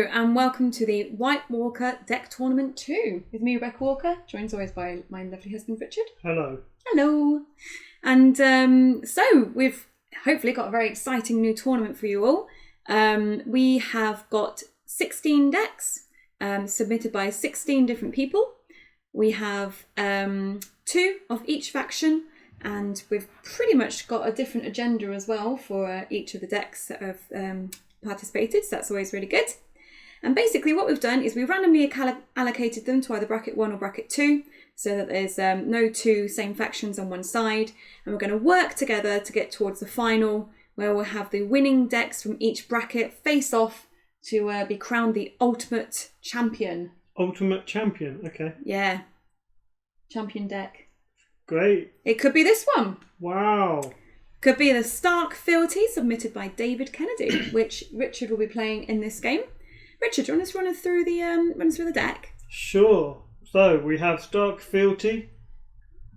and welcome to the White Walker Deck Tournament 2 with me, Rebecca Walker, joined as always by my lovely husband, Richard. Hello. Hello. And so we've hopefully got a very exciting new tournament for you all. We have got 16 decks submitted by 16 different people. We have 2 of each faction, and we've pretty much got a different agenda as well for each of the decks that have participated, so that's always really good. And basically what we've done is we randomly allocated them to either bracket 1 or bracket 2, so that there's no 2 same factions on one side, and we're going to work together to get towards the final, where we'll have the winning decks from each bracket face off to be crowned the ultimate champion. Ultimate champion, okay. Yeah. Champion deck. Great. It could be this one. Wow. Could be the Stark Fealty submitted by David Kennedy, which Richard will be playing in this game. Richard, do you want to run us through the deck? Sure. So we have Stark Fealty.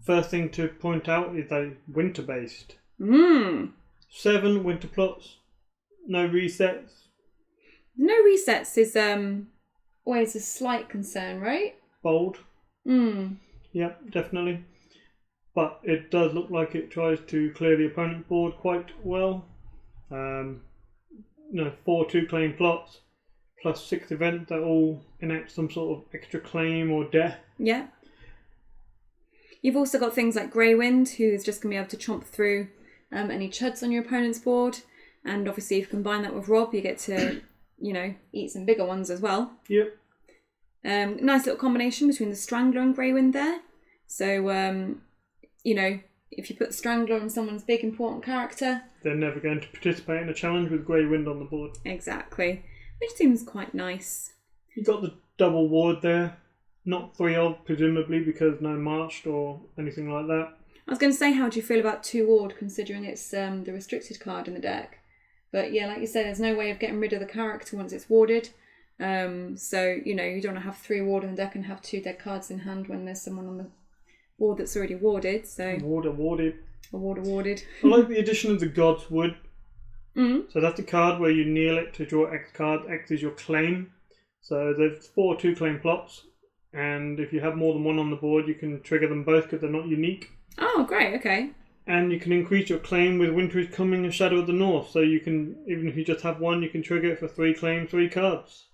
First thing to point out is they winter based. 7 winter plots. No resets. No resets is always a slight concern, right? Bold. Yeah, definitely. But it does look like it tries to clear the opponent board quite well. 4 2-claim plots plus 6 events that all enact some sort of extra claim or death. Yeah. You've also got things like Grey Wind, who's just going to be able to chomp through any chuds on your opponent's board. And obviously if you combine that with Rob, you get to, eat some bigger ones as well. Yep. Nice little combination between the Strangler and Grey Wind there. So, if you put Strangler on someone's big important character, they're never going to participate in a challenge with Grey Wind on the board. Exactly. Which seems quite nice. You got the double ward there. Not 3 of, presumably, because no marched or anything like that. I was going to say, how do you feel about 2 ward, considering it's the restricted card in the deck? But yeah, like you said, there's no way of getting rid of the character once it's warded. So, you don't want to have 3 ward in the deck and have 2 dead cards in hand when there's someone on the board that's already warded. So Warder warded. A warder warded. I like the addition of the God's Wood. So that's the card where you kneel it to draw X card. X is your claim. So there's 4 2-claim plots, and if you have more than one on the board, you can trigger them both because they're not unique. Oh, great, okay. And you can increase your claim with Winter is Coming and Shadow of the North. So you can, even if you just have one, you can trigger it for 3 claim, 3 cards.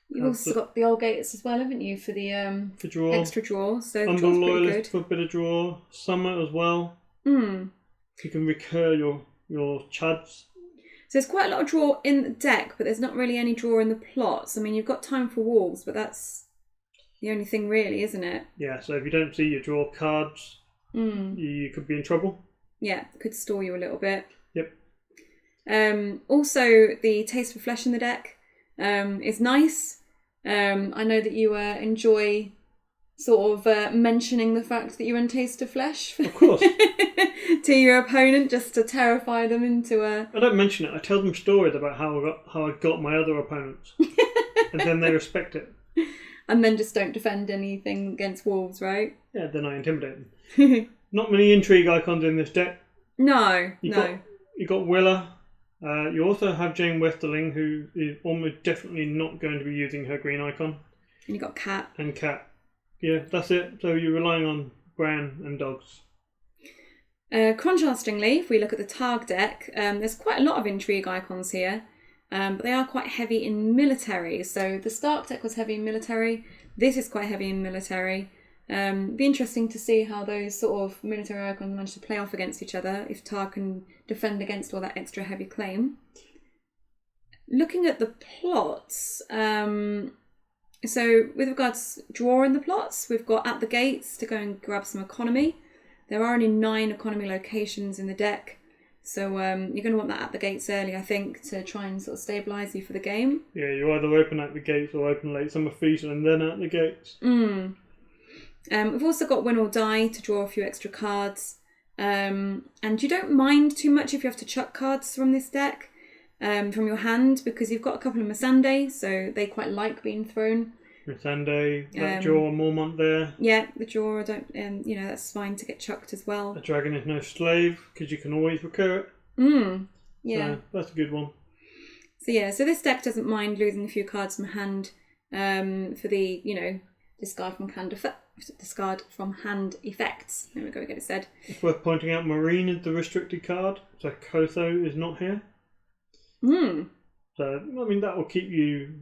You've also got the old gates as well, haven't you, for the draw. Extra draw. So Under Loyalist for a bit of draw. Summer as well. You can recur your chuds. So there's quite a lot of draw in the deck, but there's not really any draw in the plots. I mean, you've got Time for Wolves, but that's the only thing really, isn't it? Yeah, so if you don't see your draw cards, you could be in trouble. Yeah, it could stall you a little bit. Yep. Also, the Taste for Flesh in the deck is nice. I know that you enjoy sort of mentioning the fact that you Taste of Flesh. Of course. To your opponent, just to terrify them into a... I don't mention it. I tell them stories about how I got my other opponents. And then they respect it. And then just don't defend anything against wolves, right? Yeah, then I intimidate them. Not many intrigue icons in this deck. No. You got Willa. You also have Jane Westerling, who is almost definitely not going to be using her green icon. And you got Cat. And Cat. Yeah, that's it. So you're relying on Bran and dogs. Contrastingly, if we look at the Targ deck, there's quite a lot of intrigue icons here, but they are quite heavy in military. So the Stark deck was heavy in military. This is quite heavy in military. Be interesting to see how those sort of military icons manage to play off against each other if Targ can defend against all that extra heavy claim. Looking at the plots, so with regards to drawing the plots, we've got At the Gates to go and grab some economy. There are only 9 economy locations in the deck, so you're going to want that At the Gates early, I think, to try and sort of stabilise you for the game. Yeah, you either open At the Gates or open Late Summer Feast and then At the Gates. We've also got Win or Die to draw a few extra cards, and you don't mind too much if you have to chuck cards from this deck, from your hand, because you've got a couple of Missandei, so they quite like being thrown. Missandei, that draw, Mormont there. Yeah, the draw, that's fine to get chucked as well. A dragon is no slave, because you can always recur it. Yeah. So that's a good one. So yeah, so this deck doesn't mind losing a few cards from hand for the, discard from hand effects. There we go, get it said. It's worth pointing out Marine is the restricted card, so Kotho is not here. So, I mean, that will keep you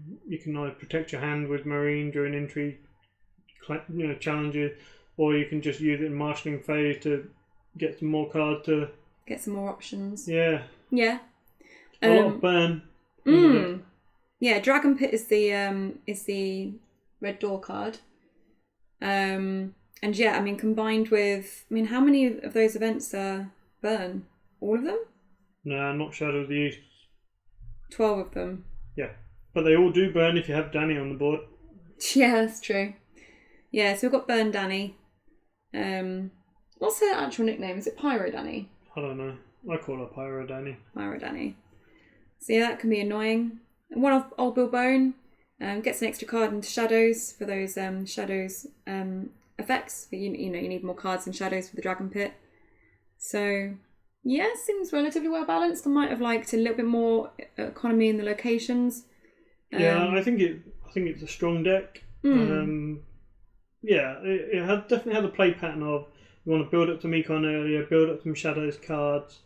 can either protect your hand with Marine during entry challenges, or you can just use it in marshalling phase to get some more cards to... Get some more options. Yeah. Yeah. A lot of burn. Yeah, Dragonpit is the red door card. And yeah, I mean, combined with... I mean, how many of those events are burn? All of them? No, not Shadow of the East. 12 of them. Yeah. But they all do burn if you have Danny on the board. Yeah, that's true. Yeah, so we've got Burn Danny. What's her actual nickname? Is it Pyro Danny? I don't know. I call her Pyro Danny. Pyro Danny. So yeah, that can be annoying. And one of Old Bill Bone gets an extra card into Shadows for those Shadows effects. But you need more cards in Shadows for the Dragon Pit. So yeah, seems relatively well balanced. I might have liked a little bit more economy in the locations. Yeah, I think it's a strong deck. Yeah, it definitely had the play pattern of you want to build up some econ earlier, build up some Shadows cards,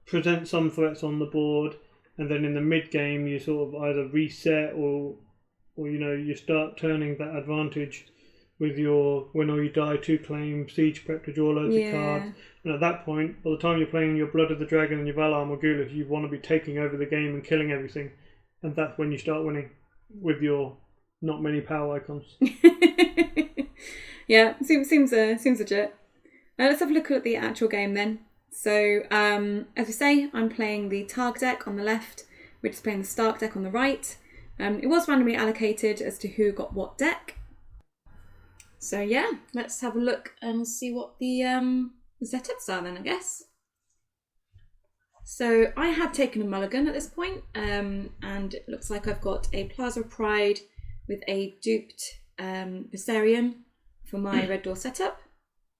present some threats on the board, and then in the mid game you sort of either reset or you start turning that advantage with your Win or You Die 2 claim, Siege Prep to draw loads of cards. And at that point, by the time you're playing your Blood of the Dragon and your Valar Morghulis, you want to be taking over the game and killing everything. And that's when you start winning with your not many power icons. Yeah, seems legit. Let's have a look at the actual game then. So, as we say, I'm playing the Targ deck on the left, which is playing the Stark deck on the right. It was randomly allocated as to who got what deck. So yeah, let's have a look and see what the setups are then, I guess. So I have taken a mulligan at this point, and it looks like I've got a Plaza of Pride with a duped Viserion for my red door setup.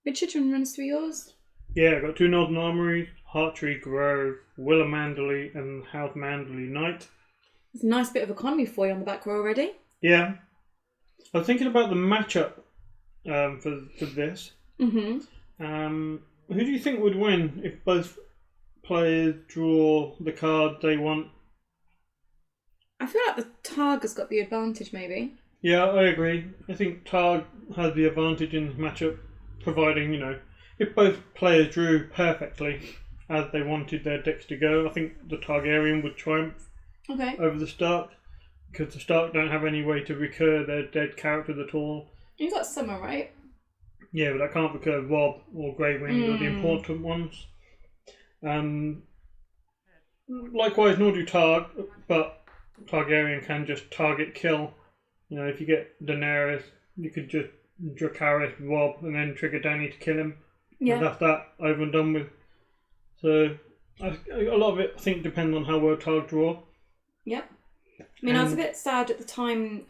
Richard, do you want to run us through yours? Yeah, I've got 2 Northern Armories, Hearttree Grove, Willa Manderley and House Manderley Knight. There's a nice bit of economy for you on the back row already. Yeah. I was thinking about the matchup for this. Who do you think would win if both players draw the card they want? I feel like the Targ has got the advantage, maybe. Yeah, I agree. I think Targ has the advantage in the matchup, providing, if both players drew perfectly as they wanted their decks to go, I think the Targaryen would triumph over the Stark, because the Stark don't have any way to recur their dead characters at all. You've got Summer, right? Yeah, but I can't recur Rob or Grey Wind or the important ones. Likewise, nor do Targ, but Targaryen can just target kill. If you get Daenerys, you could just Dracarys Rob and then trigger Dany to kill him. Yeah. And that's that over and done with. So a lot of it, I think, depends on how well Targ draw. Yep. I mean, I was a bit sad at the time,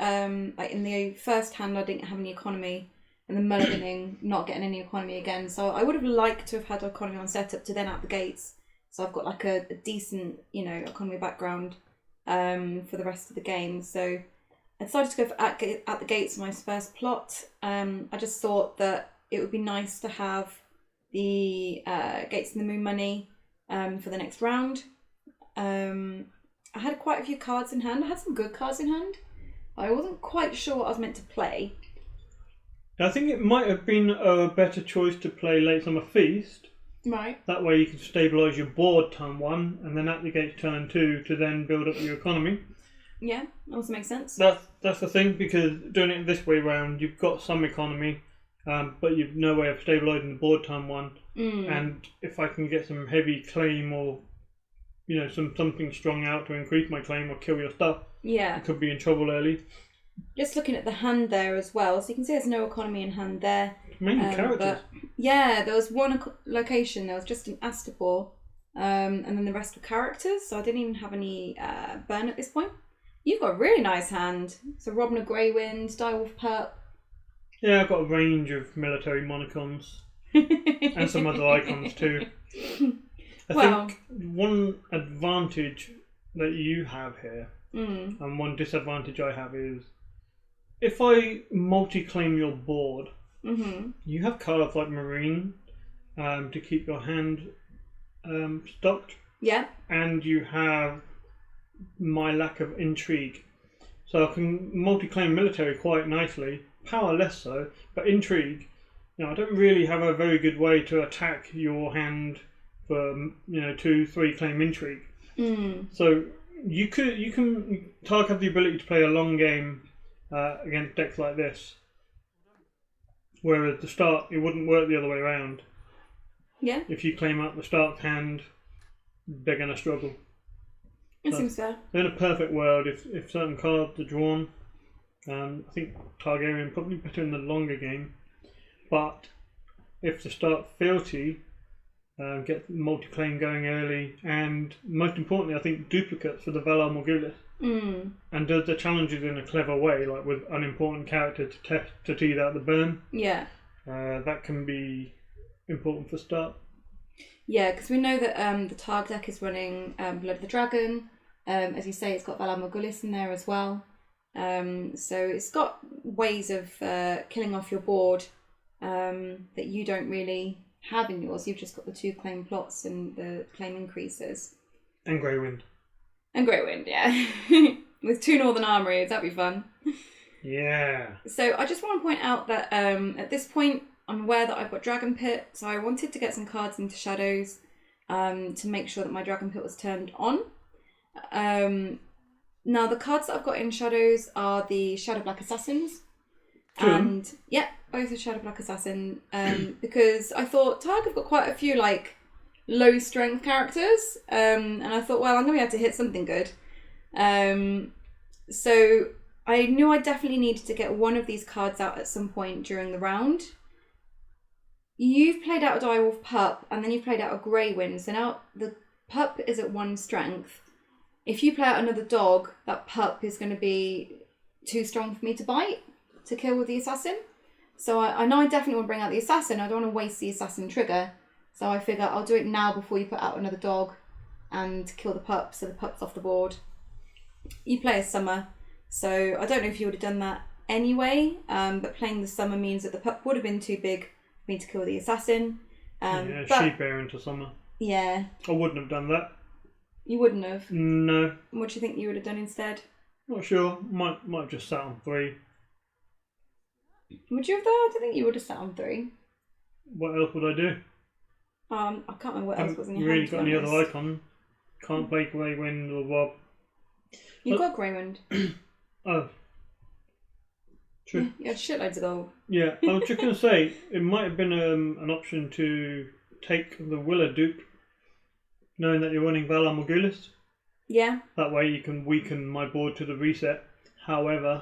like in the first hand I didn't have any economy, and then mulliganing, not getting any economy again. So I would have liked to have had economy on setup to then out the gates. So I've got like a decent, economy background for the rest of the game. So I decided to go for at the gates my first plot. I just thought that it would be nice to have the Gates and the Moon money for the next round. I had quite a few cards in hand. I had some good cards in hand. I wasn't quite sure what I was meant to play. I think it might have been a better choice to play Late Summer Feast. Right. That way you can stabilise your board turn 1 and then at the gates turn 2 to then build up your economy. Yeah, also makes sense. That's the thing, because doing it this way round, you've got some economy, but you've no way of stabilising the board turn 1. And if I can get some heavy claim or something strong out to increase my claim or kill your stuff, I could be in trouble early. Just looking at the hand there as well, so you can see there's no economy in hand there. Mainly characters. Yeah, there was one location, there was just an Astapor, and then the rest were characters, so I didn't even have any burn at this point. You've got a really nice hand. So Robin of Grey Wind, Direwolf Perp. Yeah, I've got a range of military monicons. And some other icons too. I think one advantage that you have here, and one disadvantage I have is if I multi-claim your board, you have cards like Marine to keep your hand stocked. Yeah. And you have my lack of intrigue. So I can multi-claim military quite nicely, power less so, but intrigue. I don't really have a very good way to attack your hand for 2-3 claim intrigue. So you can Targ have the ability to play a long game against decks like this, whereas at the start it wouldn't work the other way around. Yeah. If you claim out the Stark hand, they're going to struggle. It seems fair. In a perfect world, if certain cards are drawn, I think Targaryen probably better in the longer game. But if the Stark Fealty get multi-claim going early, and most importantly, I think duplicates for the Valar Morghulis, and does the challenges in a clever way, like with unimportant character to tease out the burn. Yeah. That can be important for Stark. Yeah, because we know that the Targ deck is running Blood of the Dragon. As you say, it's got Valar Morghulis in there as well. So it's got ways of killing off your board that you don't really have in yours. You've just got the 2 claim plots and the claim increases. And Grey Wind. And Grey Wind, yeah. With 2 Northern Armories, that'd be fun. Yeah. So I just want to point out that at this point, I'm aware that I've got Dragonpit, so I wanted to get some cards into Shadows to make sure that my Dragonpit was turned on. Now, the cards that I've got in Shadows are the Shadow Black Assassins. True. And, yeah, both are Shadow Black Assassin. Because I thought Targ have got quite a few, like, low-strength characters. And I thought, well, I'm going to be able to hit something good. So I knew I definitely needed to get one of these cards out at some point during the round. You've played out a Direwolf Pup, and then you've played out a Grey Wind. So now the Pup is at 1 strength. If you play out another dog, that Pup is going to be too strong for me to bite, to kill with the Assassin. So I know I definitely want to bring out the Assassin. I don't want to waste the Assassin trigger. So I figure I'll do it now before you put out another dog and kill the Pup, so the Pup's off the board. You play a Summer, so I don't know if you would have done that anyway, but playing the Summer means that the Pup would have been too big me to kill the Assassin. Sheep bear into Summer. Yeah. I wouldn't have done that. You wouldn't have? No. What do you think you would have done instead? Not sure. Might have just sat on 3. Would you have though? I don't think you would have sat on 3. What else would I do? I can't remember what else was in your really hand. got any other icon. Can't play Grey Wind or Rob. You got Grey Wind. Oh. True. You had shitloads of gold. Yeah, I was just going to say, it might have been an option to take the Willa dupe, knowing that you're running Valar Morghulis. Yeah. That way you can weaken my board to the reset. However,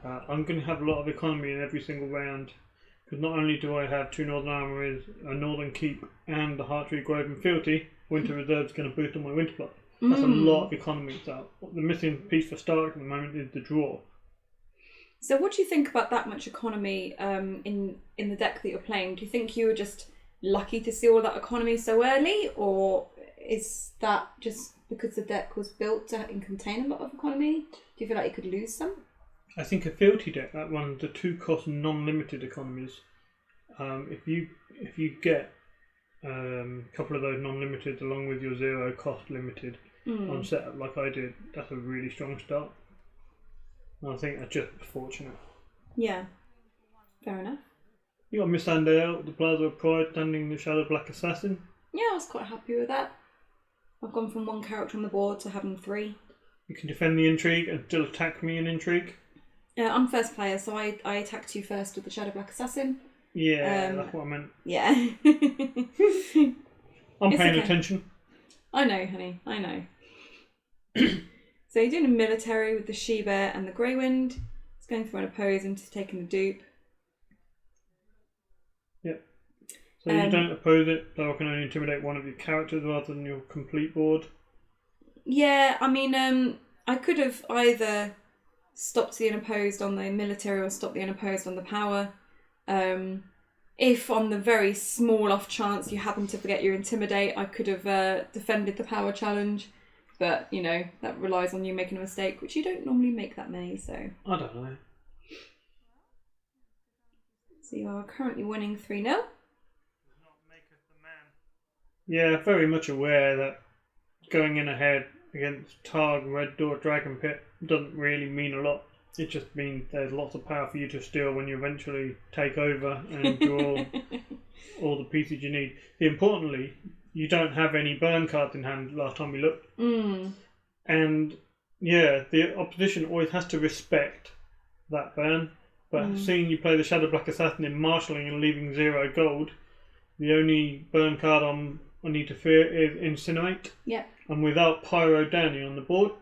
I'm going to have a lot of economy in every single round, because not only do I have 2 Northern Armories, a Northern Keep, and the Hearttree Grove and Fealty, Winter Reserve's going to boost on my Winter Plot. That's a lot of economy. So the missing piece for Stark at the moment is the draw. So what do you think about that much economy in the deck that you're playing? Do you think you were just lucky to see all that economy so early, or is that just because the deck was built to contain a lot of economy? Do you feel like you could lose some? I think a Fealty deck that runs the 2-cost non-limited economies. If you get a couple of those non-limited along with your 0-cost limited on setup like I did, that's a really strong start. I think that's just fortunate. Yeah, fair enough. You got Miss Andale at the Plaza of Pride standing the Shadow Black Assassin. Yeah, I was quite happy with that. I've gone from 1 character on the board to having 3. You can defend the intrigue and still attack me in intrigue. I'm first player, so I attacked you first with the Shadow Black Assassin. Yeah, that's what I meant. Yeah. I'm paying attention. I know, honey, I know. So you're doing a military with the She-Bear and the Grey Wind. It's going for unopposed and just taking the dupe. Yep. So you don't oppose it, so I can only intimidate one of your characters rather than your complete board. Yeah, I mean, I could have either stopped the unopposed on the military or stopped the unopposed on the power. If on the very small off chance you happen to forget your intimidate, I could have defended the power challenge. But, you know, that relies on you making a mistake, which you don't normally make that many, so... I don't know. So you are currently winning 3-0. Yeah, very much aware that going in ahead against Targ HRD Dragonpit doesn't really mean a lot. It just means there's lots of power for you to steal when you eventually take over and draw all the pieces you need. Importantly, you don't have any burn cards in hand last time we looked. And yeah, the opposition always has to respect that burn. But seeing you play the Shadow Black Assassin in marshalling and leaving 0 gold, the only burn card I need to fear is Incinerate. Yep. And without Pyro Danny on the board,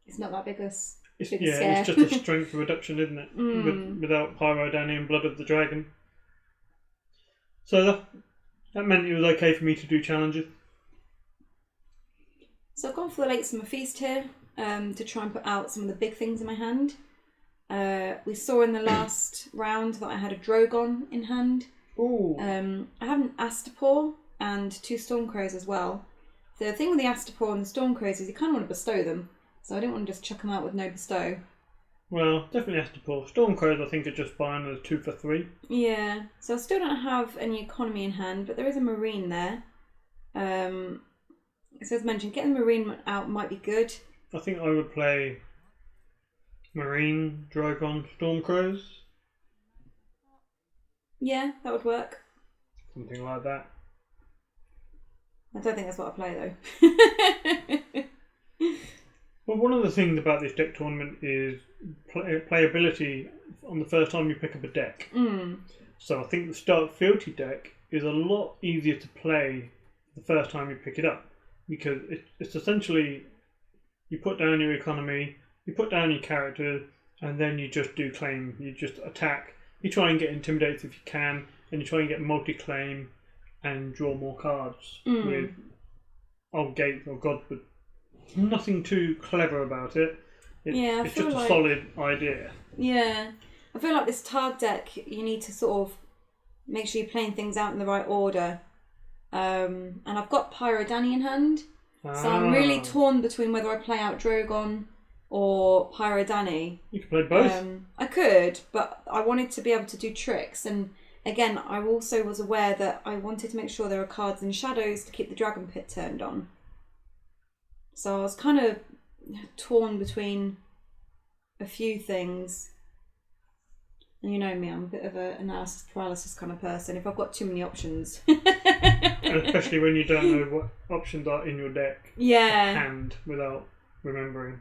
it's not that big a scare. It's just a strength reduction, isn't it? Without Pyro Danny and Blood of the Dragon. So that meant it was okay for me to do challenges. So I've gone for the Late Summer Feast here to try and put out some of the big things in my hand. We saw in the last round that I had a Drogon in hand. Ooh. I have an Astapor and 2 Stormcrows as well. The thing with the Astapor and the Stormcrows is you kind of want to bestow them. So I don't want to just chuck them out with no bestow. Well, definitely Astapor. Stormcrows I think are just fine as 2 for 3. Yeah, so I still don't have any economy in hand, but there is a Marine there. So as mentioned, getting the Marine out might be good. I think I would play Marine, Drogon, Stormcrows. Yeah, that would work. Something like that. I don't think that's what I play though. Well, one of the things about this deck tournament is playability on the first time you pick up a deck. So I think the Stark Fealty deck is a lot easier to play the first time you pick it up, because it's essentially you put down your economy, you put down your character, and then you just do claim. You just attack. You try and get intimidated if you can, and you try and get multi-claim and draw more cards with aGoT or God, but nothing too clever about it. It's just a solid idea. Yeah. I feel like this Targ deck, you need to sort of make sure you're playing things out in the right order. And I've got Pyro Danny in hand, so I'm really torn between whether I play out Drogon or Pyro Danny. You could play both. I could, but I wanted to be able to do tricks, and again, I also was aware that I wanted to make sure there are cards in shadows to keep the Dragon Pit turned on. So I was kind of torn between a few things. And you know me, I'm a bit of an analysis paralysis kind of person. If I've got too many options. Especially when you don't know what options are in your deck. Yeah. Hand without remembering.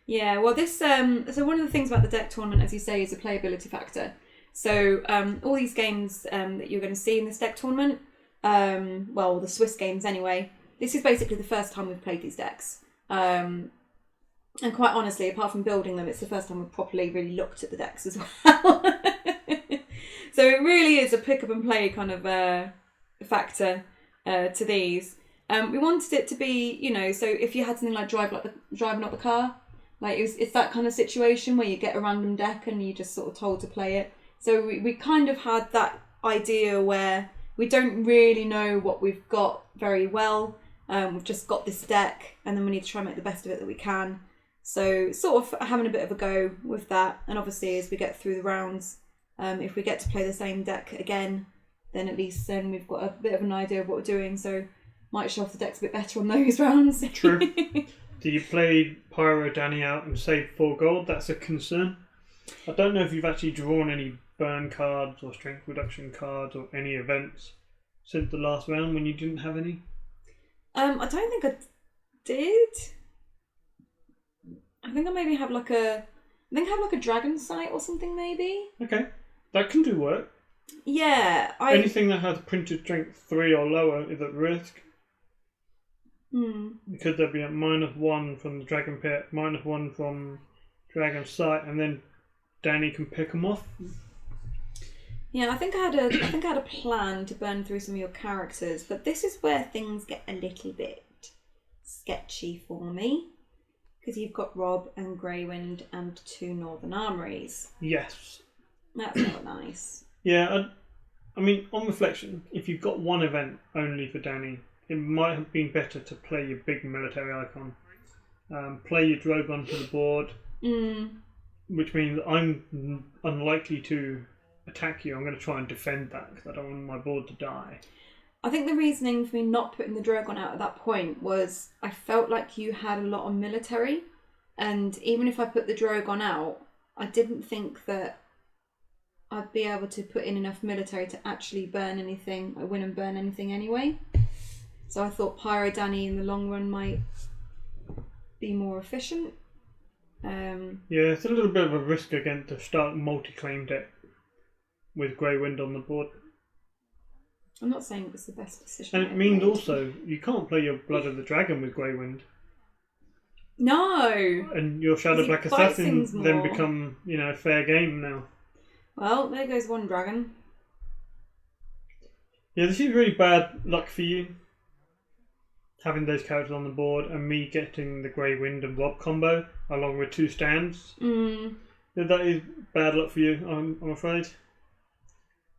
Yeah, well this so one of the things about the deck tournament, as you say, is a playability factor. So all these games that you're going to see in this deck tournament, well, the Swiss games anyway, this is basically the first time we've played these decks. And quite honestly, apart from building them, it's the first time we've properly really looked at the decks as well. So it really is a pick up and play kind of factor to these. We wanted it to be, you know, so if you had something like driving up the car, like it's that kind of situation where you get a random deck and you're just sort of told to play it. So we kind of had that idea where we don't really know what we've got very well. We've just got this deck and then we need to try and make the best of it that we can. So sort of having a bit of a go with that. And obviously as we get through the rounds, if we get to play the same deck again, then at least then we've got a bit of an idea of what we're doing. So might show off the decks a bit better on those rounds. True. Do you play Pyro Danny out and save 4 gold? That's a concern. I don't know if you've actually drawn any burn cards or strength reduction cards or any events since the last round when you didn't have any. I don't think I did. I think I maybe have like a dragon sight or something maybe. Okay, that can do work. Yeah, anything that has printed strength 3 or lower is at risk. Because there'll be a -1 from the Dragon Pit, -1 from Dragon Sight, and then Danny can pick them off. Yeah, I think I had a plan to burn through some of your characters, but this is where things get a little bit sketchy for me. Because you've got Rob and Greywind and 2 Northern Armories. Yes. That's not nice. Yeah, I mean, on reflection, if you've got one event only for Danny, it might have been better to play your big military icon. play your Drogon to the board, which means I'm unlikely to attack you. I'm going to try and defend that because I don't want my board to die. I think the reasoning for me not putting the Drogon out at that point was I felt like you had a lot of military, and even if I put the Drogon out, I didn't think that I'd be able to put in enough military to actually burn anything, win and burn anything anyway. So I thought Pyro Danny in the long run might be more efficient. Yeah, it's a little bit of a risk against the Stark multi-claim deck with Grey Wind on the board. I'm not saying it's the best decision. And it means also you can't play your Blood of the Dragon with Grey Wind. No! And your Shadow Black Assassin then become, fair game now. Well, there goes one dragon. Yeah, this is really bad luck for you. Having those characters on the board and me getting the Grey Wind and Rob combo along with 2 stands. That is bad luck for you, I'm afraid.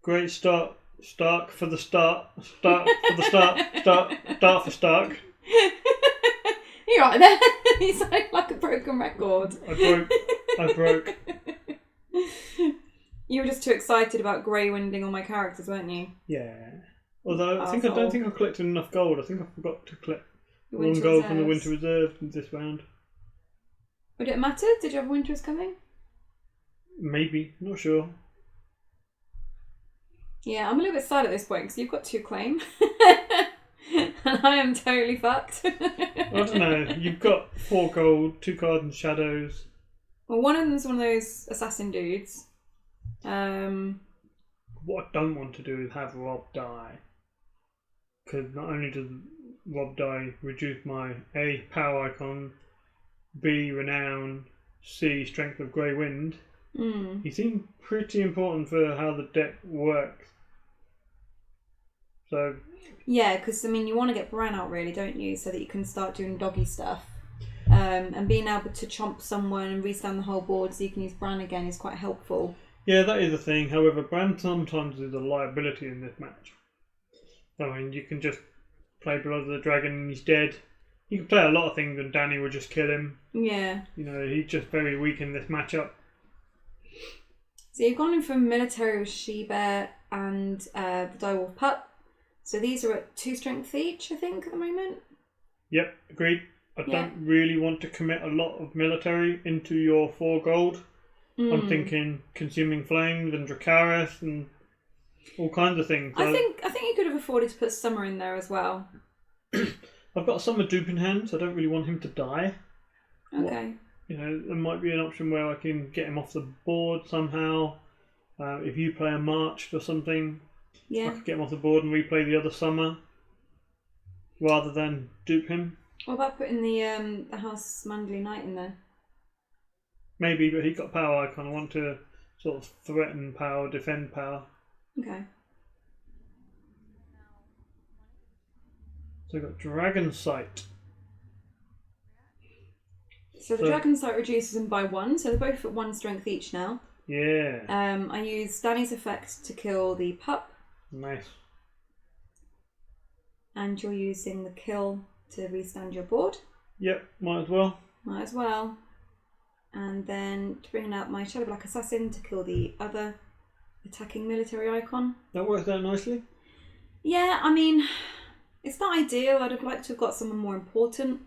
Great start. Stark for the start. Start for the start. Start for Stark. You're right there. You sound like a broken record. I broke. You were just too excited about Grey Winding all my characters, weren't you? Yeah. Although I don't think I collected enough gold. I think I forgot to collect one gold reserves. from the Winter Reserve this round. Would it matter? Did you have Winters coming? Maybe. Not sure. Yeah, I'm a little bit sad at this point because you've got 2 claim. And I am totally fucked. I don't know. You've got 4 gold, 2 cards and shadows. Well, one of them's one of those assassin dudes. What I don't want to do is have Rob die. Because not only does Rob die reduce my A, power icon, B, renown, C, strength of Grey Wind. He seemed pretty important for how the deck works. So yeah, because you want to get Bran out really, don't you, so that you can start doing doggy stuff. And being able to chomp someone and restand the whole board so you can use Bran again is quite helpful. Yeah, that is the thing. However, Bran sometimes is a liability in this match. You can just play Blood of the Dragon and he's dead. You can play a lot of things and Danny will just kill him. Yeah. He's just very weak in this matchup. So you've gone in for military with She-Bear and the Direwolf Pup. So these are at 2 strength each, I think, at the moment. Yep, agreed. I don't really want to commit a lot of military into your 4 gold. I'm thinking Consuming Flames and Dracarys and all kinds of things. I think you could have afforded to put Summer in there as well. I've got Summer dupe in hand, so I don't really want him to die. Okay. There might be an option where I can get him off the board somehow. If you play a March or something, I could get him off the board and replay the other Summer rather than dupe him. What about putting the House Mandalay Knight in there? Maybe, but he's got power icon. I want to sort of threaten power, defend power. Okay. So I've got Dragon Sight. So the Dragon Sight reduces them by 1, so they're both at 1 strength each now. Yeah. I use Danny's effect to kill the pup. Nice. And you're using the kill to restand your board. Yep, might as well. Might as well. And then to bring out my Shadow Black Assassin to kill the other attacking military icon. That works out nicely. Yeah, it's not ideal. I'd have liked to have got someone more important,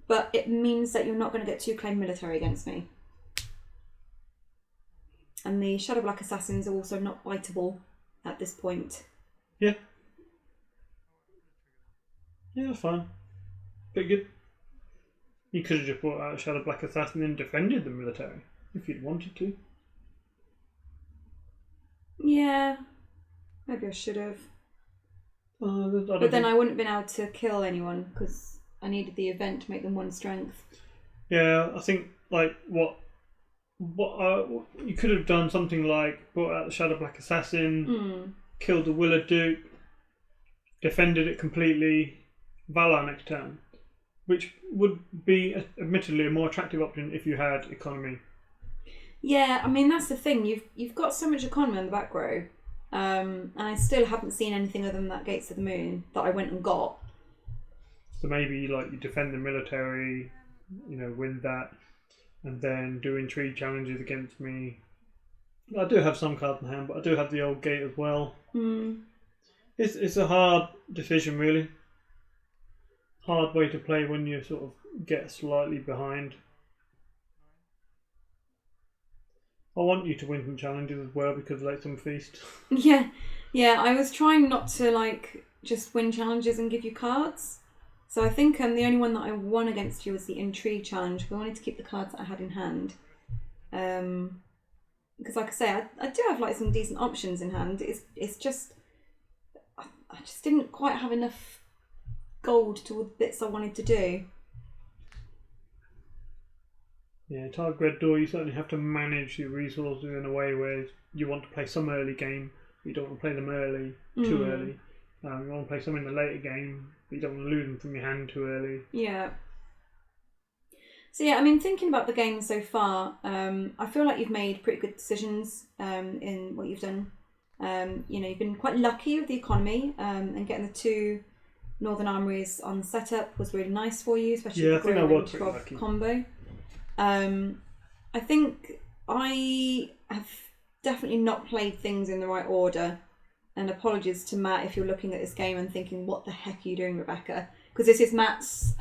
but it means that you're not going to get 2 claim military against me. And the Shadow Black Assassins are also not biteable at this point. Yeah. Yeah, that's fine. Pretty good. You could have just brought out a Shadow Black Assassin and defended the military, if you'd wanted to. Yeah. Maybe I should have. But then I wouldn't have been able to kill anyone, because I needed the event to make them 1 strength. Yeah, I think, what you could have done something like brought out the Shadow Black Assassin, killed the Willa Duke, defended it completely, Valar next turn, which would be admittedly a more attractive option if you had economy. Yeah, that's the thing. You've got so much economy on the back row, and I still haven't seen anything other than that Gates of the Moon that I went and got. So maybe you defend the military, win that, and then doing tree challenges against me. I do have some cards in hand, but I do have the old gate as well. It's a hard decision, really. Hard way to play when you sort of get slightly behind. I want you to win some challenges as well because of Late Summer Feast. Yeah. I was trying not to just win challenges and give you cards. So I think the only one that I won against you was the Intrigue challenge. But I wanted to keep the cards that I had in hand. Because like I say, I do have some decent options in hand. It's just I just didn't quite have enough gold to all the bits I wanted to do. Yeah, Targ Red Door, you certainly have to manage your resources in a way where you want to play some early game, but you don't want to play them too early. You want to play some in the later game, but you don't want to lose them from your hand too early. Yeah. So yeah, I mean, thinking about the game so far, I feel like you've made pretty good decisions in what you've done. You've been quite lucky with the economy, and getting the 2 Northern Armories on setup was really nice for you, especially yeah, the I think I was pretty lucky. Combo. I think I have definitely not played things in the right order, and apologies to Matt if you're looking at this game and thinking, what the heck are you doing, Rebecca? Because this is Matt's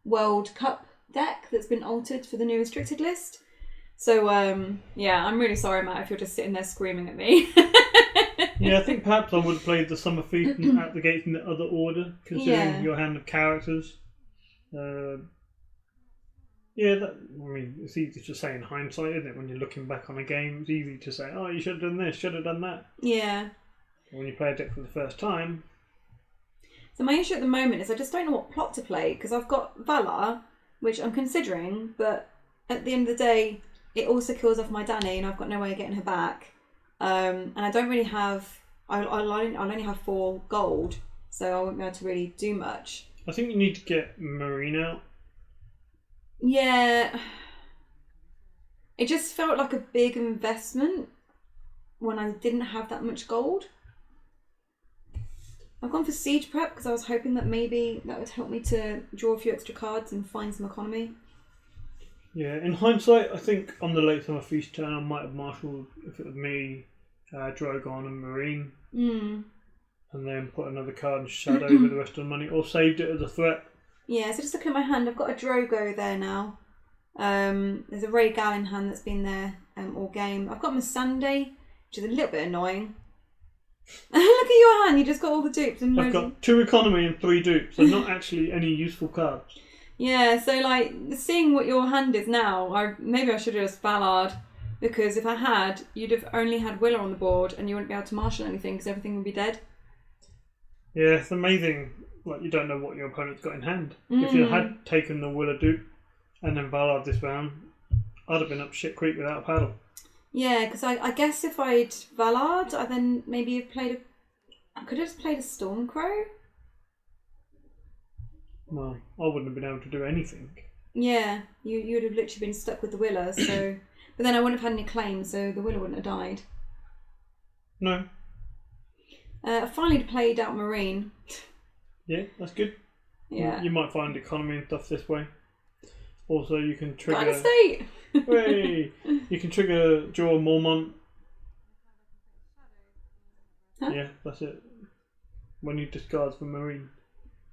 World Cup deck that's been altered for the new restricted list. So yeah, I'm really sorry, Matt, if you're just sitting there screaming at me. Yeah, I think perhaps I would have played the Summer Feast at the Gates in the other order, considering your hand of characters. It's easy to say in hindsight, isn't it? When you're looking back on a game, it's easy to say, oh, you should have done this, should have done that. Yeah. When you play a deck for the first time. So my issue at the moment is I just don't know what plot to play, because I've got Valar, which I'm considering, but at the end of the day, it also kills off my Dany, and I've got no way of getting her back. And I don't really have... I'll only have 4 gold, so I won't be able to really do much. I think you need to get Marine out. Yeah. It just felt like a big investment when I didn't have that much gold. I've gone for Siege Prep because I was hoping that maybe that would help me to draw a few extra cards and find some economy. Yeah, in hindsight, I think on the Late Summer Feast turn I might have marshalled, if it was me, Drogon and Marine. And then put another card in Shadow with the rest of the money, or saved it as a threat. Yeah, so just looking at my hand, I've got a Drogo there now. There's a Ray Gal in hand that's been there all game. I've got Missandei, which is a little bit annoying. Look at your hand, you just got all the dupes. And I've got 2 economy and 3 dupes, so not actually any useful cards. Yeah, so seeing what your hand is now, maybe I should have just Ballard, because if I had, you'd have only had Willa on the board and you wouldn't be able to marshal anything because everything would be dead. Yeah, it's amazing. You don't know what your opponent's got in hand. If you had taken the Willa dupe and then Ballard this round, I'd have been up shit creek without a paddle. Yeah, because I guess if I'd Ballard, I then maybe have played I could have just played a Stormcrow. Well, I wouldn't have been able to do anything. Yeah, you would have literally been stuck with the Willa, so... But then I wouldn't have had any claims, so the Willa wouldn't have died. No. I finally played out Marine. Yeah, that's good. Yeah. You might find economy and stuff this way. Also, you can trigger... Got an estate! Hey! You can trigger draw Mormont. Huh? Yeah, that's it. When you discard for Marine.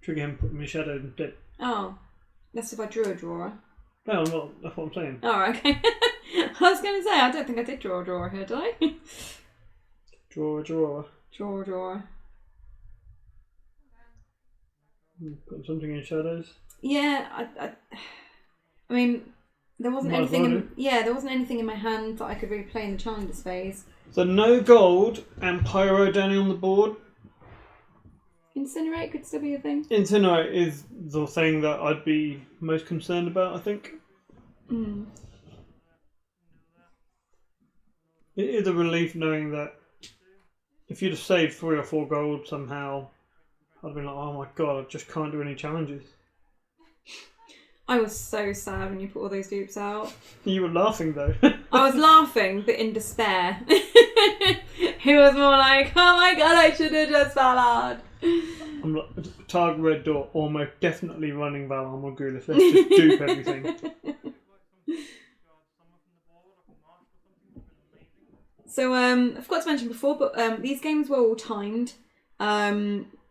Trigger him, put him in shadow and dead. Oh. That's if I drew a drawer. No, I'm not. That's what I'm saying. Oh, okay. I was going to say, I don't think I did draw a drawer here, did I? Draw a drawer. Draw a drawer. Put something in shadows. Yeah, I mean, there wasn't anything. There wasn't anything in my hand that I could really play in the challenges phase. So no gold and Pyro Danny on the board. Incinerate could still be a thing. Incinerate is the thing that I'd be most concerned about, I think. It is a relief knowing that if you'd have saved 3 or 4 gold somehow, I'd have been like, oh my god, I just can't do any challenges. I was so sad when you put all those dupes out. You were laughing though. I was laughing, but in despair. He was more like, oh my god, I should have just Ballard. I'm like, Targ Red Door, almost definitely running Valar Morghulis. Let's just dupe everything. So I forgot to mention before, but these games were all timed.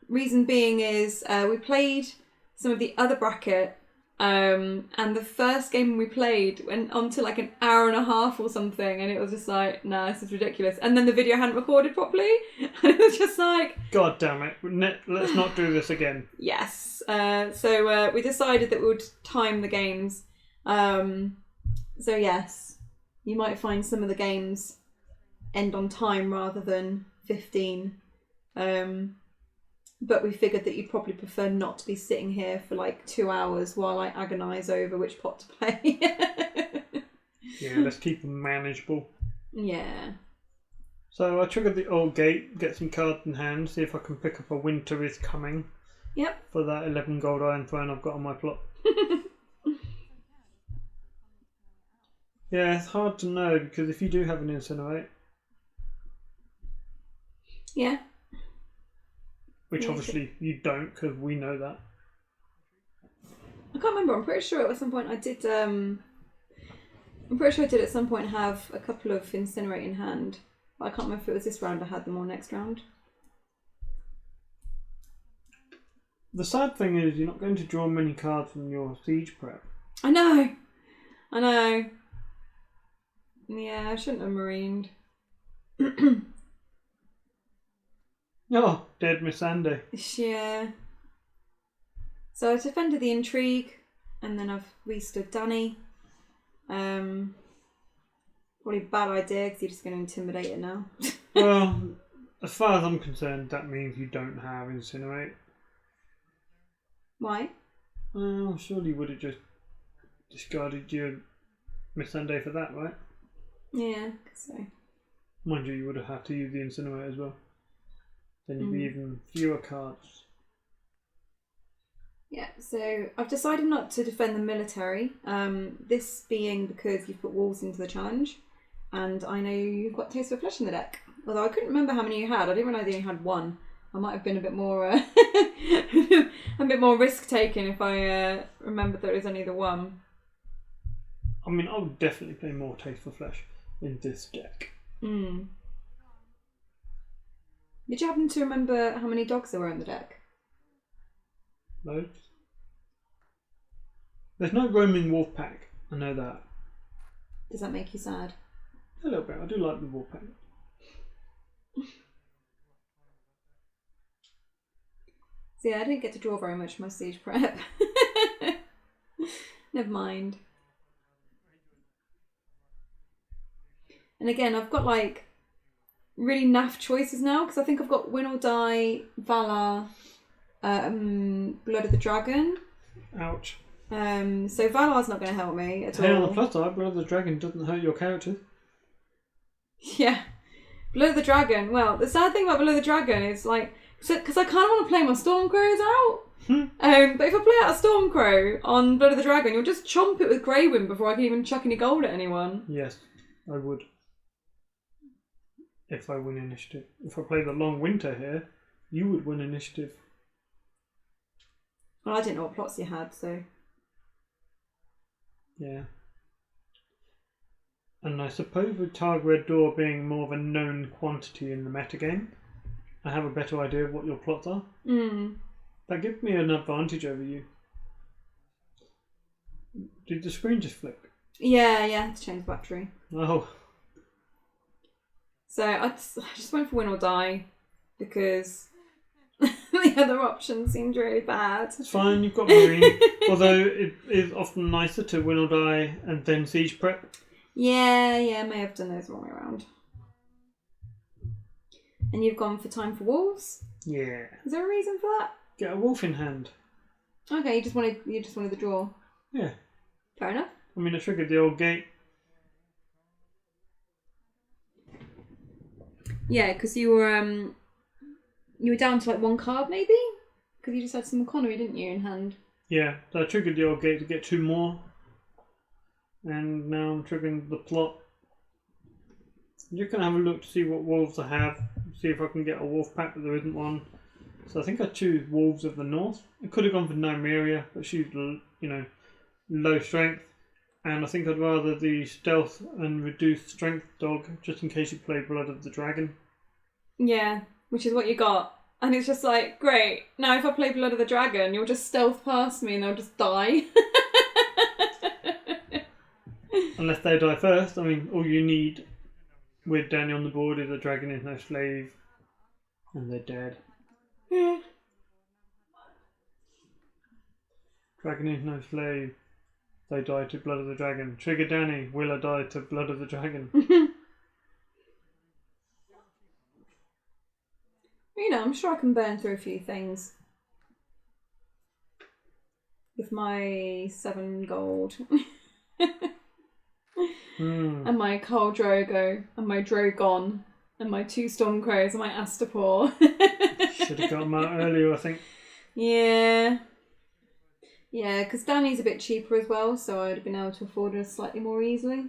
Reason being is we played some of the other bracket, and the first game we played went on to like an hour and a half or something, and it was just like, nah, this is ridiculous. And then the video hadn't recorded properly, and it was just like, God damn it, let's not do this again. Yes. So we decided that we would time the games. So yes, you might find some of the games end on time rather than 15. But we figured that you'd probably prefer not to be sitting here for like 2 hours while I agonise over which pot to play. Yeah, let's keep them manageable. Yeah. So I triggered the old gate, get some cards in hand, see if I can pick up a Winter is Coming. Yep. For that 11 gold Iron Throne I've got on my plot. Yeah, it's hard to know because if you do have an Incinerate... Yeah. Which obviously you don't, because we know that. I can't remember. I'm pretty sure at some point I did. I'm pretty sure I did at some point have a couple of Incinerate in hand. But I can't remember if it was this round I had them or next round. The sad thing is you're not going to draw many cards from your siege prep. I know. Yeah, I shouldn't have marined. Oh, dead Miss Andy. Yeah. So I defended the intrigue, and then I've restood Danny. Probably a bad idea because you're just going to intimidate it now. Well, as far as I'm concerned, that means you don't have Incinerate. Why? Well, surely you would have just discarded your Miss Sunday for that, right? Yeah, I guess so. Mind you would have had to use the Incinerate as well. Then you'd be even fewer cards. Yeah, so I've decided not to defend the military. This being because you've put wolves into the challenge, and I know you've got Taste of Flesh in the deck. Although I couldn't remember how many you had. I didn't realise you only had one. I might have been a bit more risk taking if I remembered that it was only the one. I mean, I would definitely play more Taste for Flesh in this deck. Did you happen to remember how many dogs there were in the deck? Loads. There's no roaming wolf pack. I know that. Does that make you sad? A little bit. I do like the wolf pack. So yeah, I didn't get to draw very much from my siege prep. Never mind. And again, I've got like really naff choices now because I think I've got Win or Die, Valar, Blood of the Dragon. Ouch. So Valar's not going to help me at all. Hey, on the plus side, Blood of the Dragon doesn't hurt your character. Yeah. Blood of the Dragon. Well, the sad thing about Blood of the Dragon is like, because I kind of want to play my Stormcrows out. But if I play out a Stormcrow on Blood of the Dragon, you'll just chomp it with Greywind before I can even chuck any gold at anyone. Yes, I would. If I win initiative. If I play the Long Winter here, you would win initiative. Well, I didn't know what plots you had, so... Yeah. And I suppose with Targ Red Door being more of a known quantity in the metagame, I have a better idea of what your plots are. That gives me an advantage over you. Did the screen just flip? Yeah, I had to change the battery. Oh. So I just went for Win or Die because the other option seemed really bad. It's fine, you've got Marine. Although it is often nicer to Win or Die and then Siege Prep. Yeah, I may have done those the wrong way around. And you've gone for Time for Wolves? Yeah. Is there a reason for that? Get a wolf in hand. Okay, you just wanted the draw. Yeah. Fair enough. I mean, I triggered the old gate. Yeah, because you were down to like one card maybe? Because you just had some economy, didn't you, in hand? Yeah, so I triggered the old gate to get 2 more. And now I'm triggering the plot. You can have a look to see what wolves I have. See if I can get a wolf pack, but there isn't one. So I think I choose Wolves of the North. I could have gone for Nymeria, but she's, low strength. And I think I'd rather the stealth and reduced strength dog, just in case you play Blood of the Dragon. Yeah, which is what you got. And it's just like, great, now if I play Blood of the Dragon, you'll just stealth past me and they'll just die. Unless they die first. I mean, all you need with Danny on the board is a Dragon is no slave. And they're dead. Yeah. Dragon is no slave. They die to Blood of the Dragon. Trigger Danny. Willa die to Blood of the Dragon. I'm sure I can burn through a few things. With my 7 gold. And my Khal Drogo. And my Drogon. And my 2 Stormcrows. And my Astapor. Should have got them out earlier, I think. Yeah. Yeah, because Danny's a bit cheaper as well, so I'd have been able to afford her slightly more easily.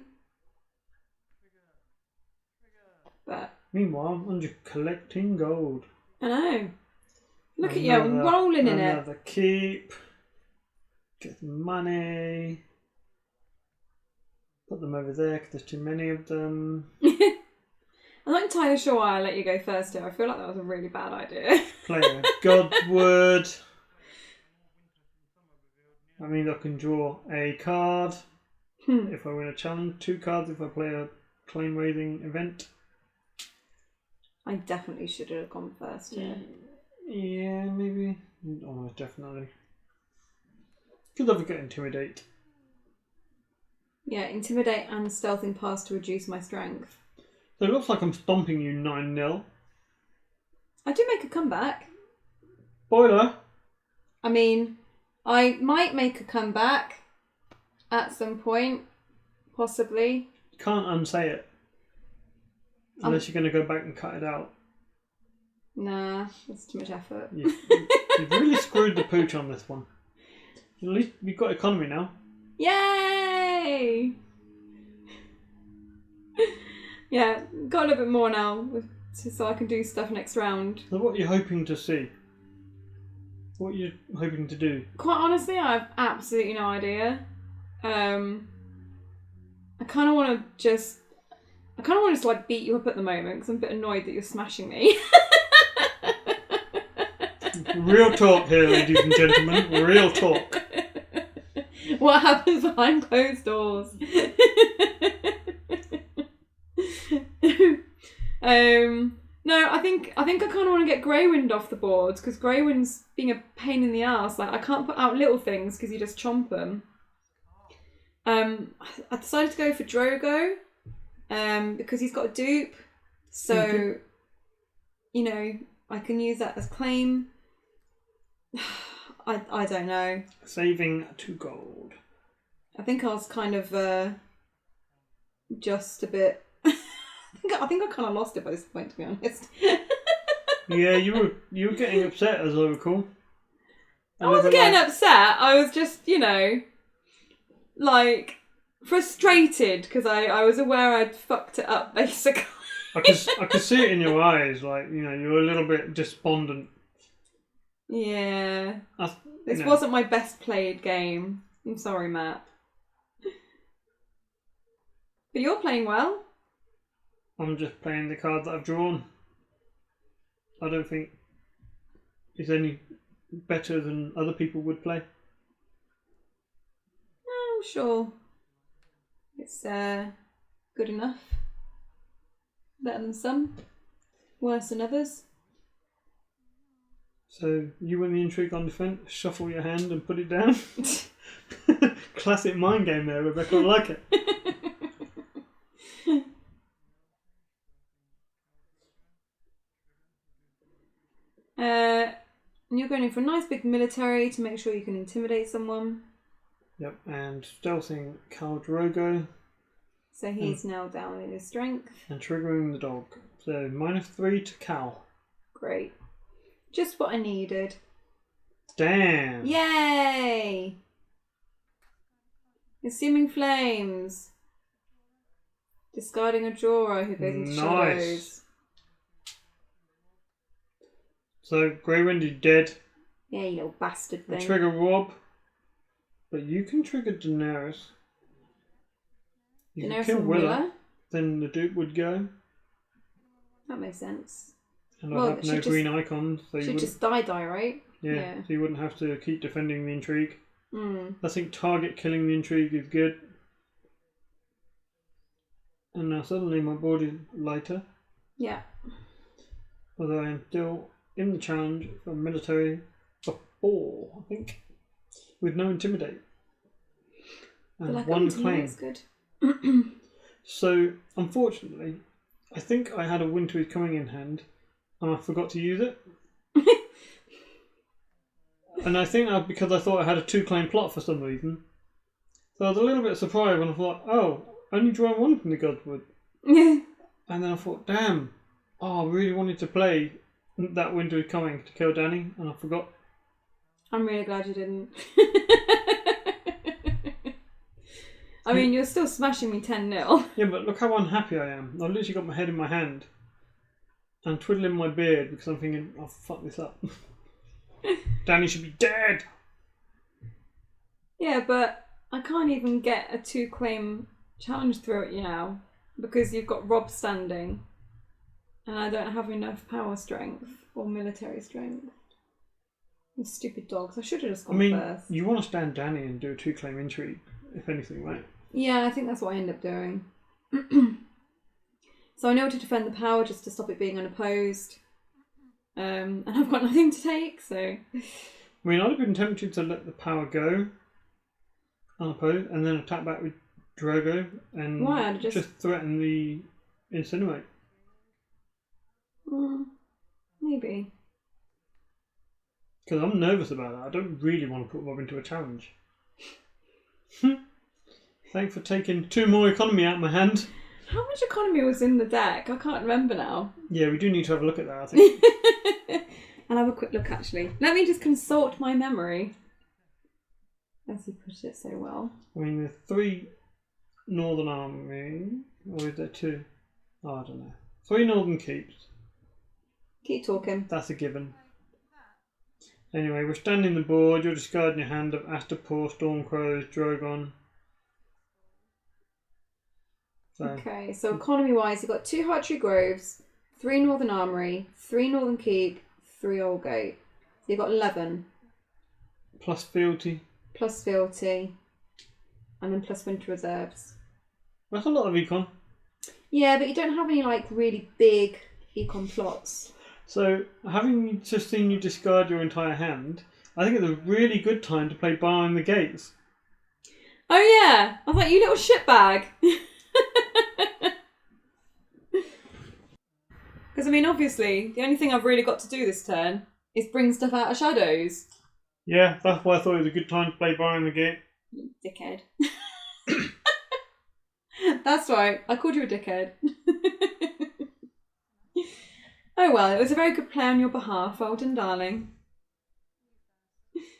But meanwhile, I'm just collecting gold. I know. Look at you, rolling in it. Another keep. Get the money. Put them over there because there's too many of them. I'm not entirely sure why I let you go first here. I feel like that was a really bad idea. Play a Godward. That means I can draw a card if I win a challenge. 2 cards if I play a claim raising event. I definitely should have gone first here. Yeah, maybe. Almost definitely. Could never get Intimidate. Yeah, Intimidate and Stealthing Past to reduce my strength. So it looks like I'm stomping you 9-0. I do make a comeback. Spoiler. I mean, I might make a comeback at some point, possibly. Can't unsay it. Unless you're going to go back and cut it out. Nah, that's too much effort. You've really screwed the pooch on this one. At least we've got economy now. Yay! Yeah, got a little bit more now, so I can do stuff next round. So what are you hoping to see? What are you hoping to do? Quite honestly, I have absolutely no idea. I kind of want to just like beat you up at the moment because I'm a bit annoyed that you're smashing me. Real talk here, ladies and gentlemen. Real talk. What happens behind closed doors? No, I think I kind of want to get Greywind off the board because Greywind's being a pain in the ass. Like I can't put out little things because you just chomp them. I decided to go for Drogo, because he's got a dupe, so I can use that as claim. I don't know. Saving 2 gold. I think I was kind of just a bit. I think I kind of lost it by this point, to be honest. Yeah, you were getting upset, as I recall. I wasn't getting upset. I was just, like frustrated because I was aware I'd fucked it up, basically. I could see it in your eyes, like you were a little bit despondent. Yeah, this wasn't my best played game. I'm sorry, Matt. But you're playing well. I'm just playing the card that I've drawn. I don't think it's any better than other people would play. No, I'm sure it's good enough. Better than some, worse than others. So you win the intrigue on defense, shuffle your hand and put it down. Classic mind game there, Rebecca. I like it. And you're going in for a nice big military to make sure you can intimidate someone. Yep, and stealthing Khal Drogo. So he's now down in his strength. And triggering the dog. So -3 to Khal. Great. Just what I needed. Damn. Yay! Assuming flames. Discarding a drawer who goes into shadows. So Grey Wind is dead. Yeah, you little bastard thing. Trigger Rob. But you can trigger Daenerys. You can kill Willa. Then the Duke would go. That makes sense. And I'd have no green icons. So she'd just die, right? Yeah, so you wouldn't have to keep defending the intrigue. Mm. I think target killing the intrigue is good. And now suddenly my board is lighter. Yeah. Although I am still in the challenge for military for 4, I think. With no intimidate. And like 1 claim. That's good. So, unfortunately, I think I had a Winter is Coming in hand and I forgot to use it. And I think that because I thought I had a 2-claim plot for some reason. So I was a little bit surprised when I thought, oh, only drawn 1 from the Godswood. Yeah. And then I thought, damn, I really wanted to play that Winter is Coming to kill Dany, and I forgot. I'm really glad you didn't. I mean, you're still smashing me 10-0. Yeah, but look how unhappy I am. I've literally got my head in my hand and twiddling my beard because I'm thinking, oh, fuck this up. Dany should be dead. Yeah, but I can't even get a 2-claim challenge through it now because you've got Rob standing and I don't have enough power strength or military strength. You stupid dogs. I should have just gone first. You want to stand Dany and do a 2-claim intrigue, if anything, right? Yeah, I think that's what I end up doing. So I know to defend the power just to stop it being unopposed. And I've got nothing to take, so... I mean, I'd have been tempted to let the power go unopposed and then attack back with Drogo and just threaten the Incinerate. Maybe. Because I'm nervous about that. I don't really want to put Rob into a challenge. Thanks for taking 2 more economy out of my hand. How much economy was in the deck? I can't remember now. Yeah, we do need to have a look at that, I think. I'll have a quick look, actually. Let me just consult my memory. As you put it so well. I mean, there's 3 Northern Army, or is there 2? Oh, I don't know. 3 Northern Keeps. Keep talking. That's a given. Anyway, we're standing the board. You're discarding your hand of Astapor, Stormcrows, Drogon. Okay, so economy-wise, you've got 2 Hartree Groves, 3 Northern Armory, 3 Northern Keep, 3 Aldgate. So you've got 11. Plus Fealty. Plus Fealty. And then plus Winter Reserves. That's a lot of econ. Yeah, but you don't have any, like, really big econ plots. So, having just seen you discard your entire hand, I think it's a really good time to play Barring the Gates. Oh, yeah. I thought, you little shitbag. Because, I mean, obviously, the only thing I've really got to do this turn is bring stuff out of shadows. Yeah, that's why I thought it was a good time to play Barring the Gate. You dickhead. That's right. I called you a dickhead. Oh, well, it was a very good play on your behalf, Alden, darling.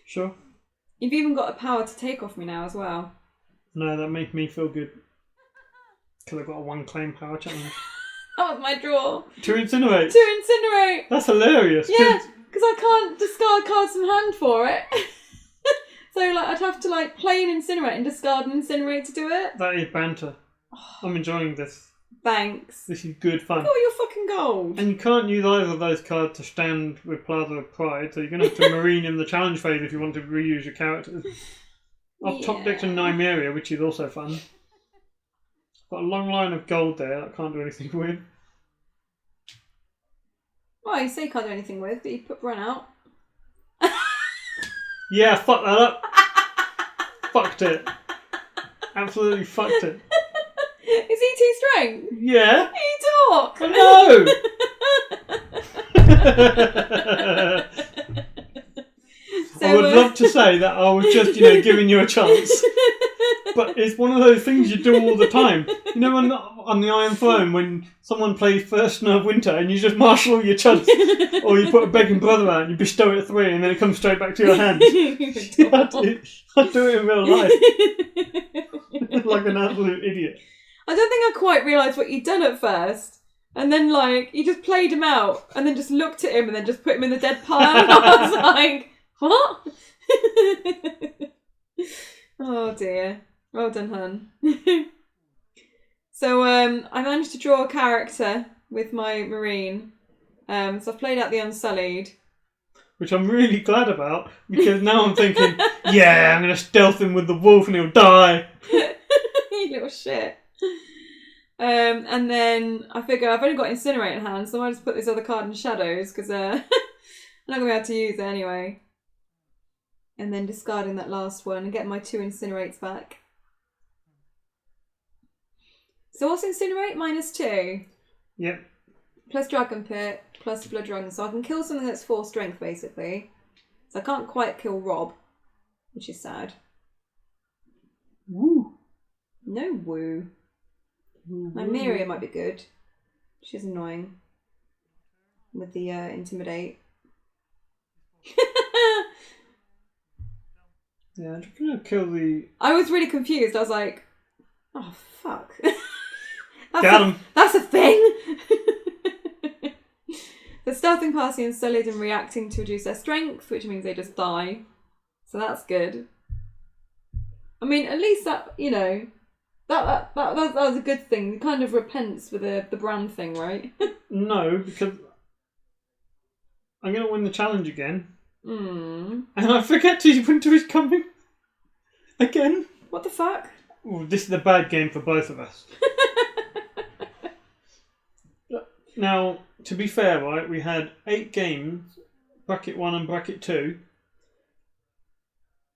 Sure. You've even got a power to take off me now as well. No, that makes me feel good. Because I've got a 1-claim power challenge. That was my draw. To incinerate. To incinerate. That's hilarious. Yeah, because I can't discard cards from hand for it. So like I'd have to like play an incinerate and discard an incinerate to do it. That is banter. I'm enjoying this. Thanks. This is good fun. Oh, you're fucking gold. And you can't use either of those cards to stand with Plaza of Pride, so you're going to have to marine in the challenge phase if you want to reuse your characters. I've top decked a Nymeria, which is also fun. Got a long line of gold there that I can't do anything with. Well, you say you can't do anything with, but you put Bren out. Yeah, fuck that up. Fucked it. Absolutely fucked it. Is he too strength? Yeah. You talk. No. So, I would love to say that I was just, giving you a chance. But it's one of those things you do all the time. You know, on the Iron Throne, when someone plays First Snow of Winter and you just marshal all your chunks, or you put a begging brother out and you bestow it 3 and then it comes straight back to your hand. I do it in real life. Like an absolute idiot. I don't think I quite realised what you'd done at first. And then, like, he just played him out and then just looked at him and then just put him in the dead pile. And I was like, what? Oh, dear. Well done, hun. So, I managed to draw a character with my Marine. So I've played out the Unsullied. Which I'm really glad about, because now I'm thinking, yeah, I'm going to stealth him with the wolf and he'll die. You little shit. And then I figure I've only got Incinerate in hand, so I might just put this other card in Shadows, because I'm not going to be able to use it anyway. And then discarding that last one and getting my 2 Incinerates back. So what's Incinerate? -2. Yep. Plus Dragonpit, plus Blood Dragon. So I can kill something that's 4 strength, basically. So I can't quite kill Rob, which is sad. Woo. No woo. Nymeria might be good. She's annoying. With the Intimidate. Yeah, I'm just going to kill the... I was really confused. I was like, oh, fuck. Got him. That's a thing. The stealthing past the Unsullied and reacting to reduce their strength, which means they just die. So that's good. I mean, at least that, you know, that was a good thing. It kind of repents for the brand thing, right? No, because I'm going to win the challenge again. Mm. And I forget to winter is coming. Again. What the fuck? Well, this is a bad game for both of us. Now, to be fair, right, we had 8 games, bracket 1 and bracket 2.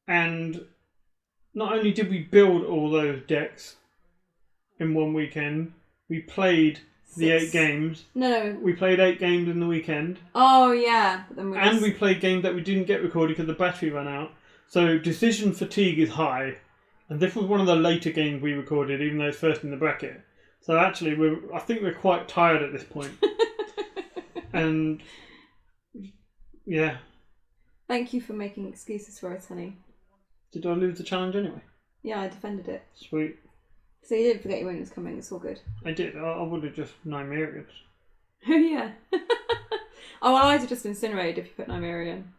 And not only did we build all those decks in one weekend, we played the 8 games. No. We played 8 games in the weekend. Oh, yeah. But then we played games that we didn't get recorded because the battery ran out. So decision fatigue is high. And this was one of the later games we recorded, even though it's first in the bracket. So actually, I think we're quite tired at this point. And yeah. Thank you for making excuses for us, honey. Did I lose the challenge anyway? Yeah, I defended it. Sweet. So you didn't forget your win was coming. It's all good. I did. I would have just Nymerians. Oh yeah. Oh, well, I'd have just incinerated if you put Nymeria in.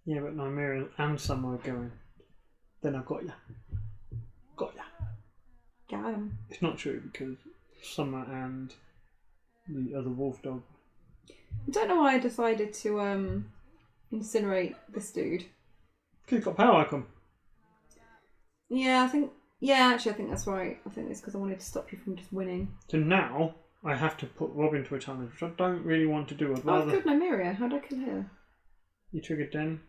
Yeah, but Nymerian and Summer are going. Then I've got ya. Got ya. Got him. It's not true because Summer and the other wolf dog. I don't know why I decided to incinerate this dude. Because he's got power icon. Yeah, I think that's right. I think it's because I wanted to stop you from just winning. So now I have to put Rob into a challenge, which I don't really want to do. I'd Oh, rather... good, Nymeria. How'd I kill her? You triggered Danny.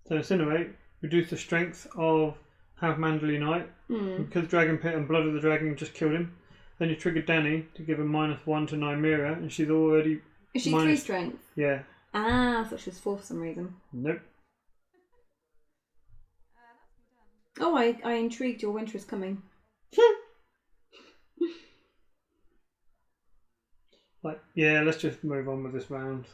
So Incinerate, reduce the strength of Have Mandally Knight. Because Dragonpit and Blood of the Dragon just killed him. Then you triggered Danny to give him -1 to Nymeria, and she's already... Is she 3 strength? Yeah. Ah, I thought she was 4 for some reason. Nope. Oh, I intrigued. Your winter is coming. Like, yeah, let's just move on with this round.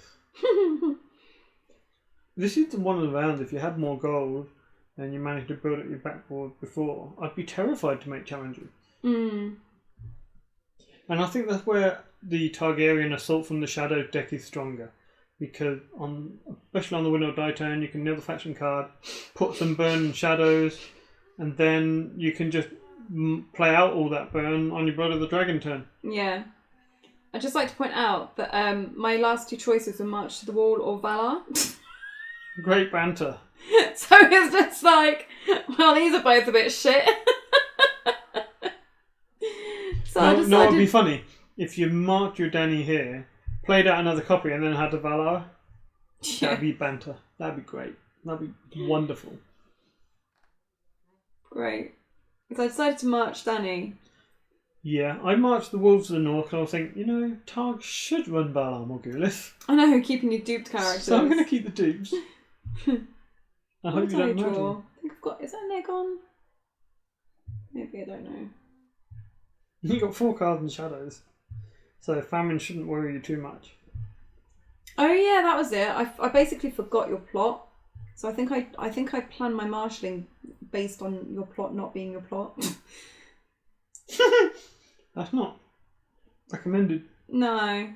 This is one of the rounds, if you had more gold and you managed to build up your backboard before, I'd be terrified to make challenges. Mm. And I think that's where the Targaryen Assault from the Shadows deck is stronger. Because, especially on the win or die turn, you can nail the faction card, put some burn in Shadows, and then you can just play out all that burn on your Blood of the Dragon turn. Yeah. I'd just like to point out that my last 2 choices were March to the Wall or Valar. Great banter. So it's just like, well, these are both a bit shit. So I decided... No, it would be funny if you marked your Danny here, played out another copy, and then had the Valar. Yeah. That'd be banter. That'd be great. That'd be wonderful. Great. So I decided to march Danny. Yeah, I marched the Wolves of the North, and I was thinking, Targ should run Valar Morghulis. I know, keeping your duped characters. So I'm going to keep the dupes. I hope you don't draw? mind. I think I've got... Is that an Aegon? Maybe, I don't know. You got 4 cards in Shadows, so famine shouldn't worry you too much. Oh yeah, that was it. I basically forgot your plot, so I think I planned my marshalling based on your plot not being your plot. That's not recommended. No.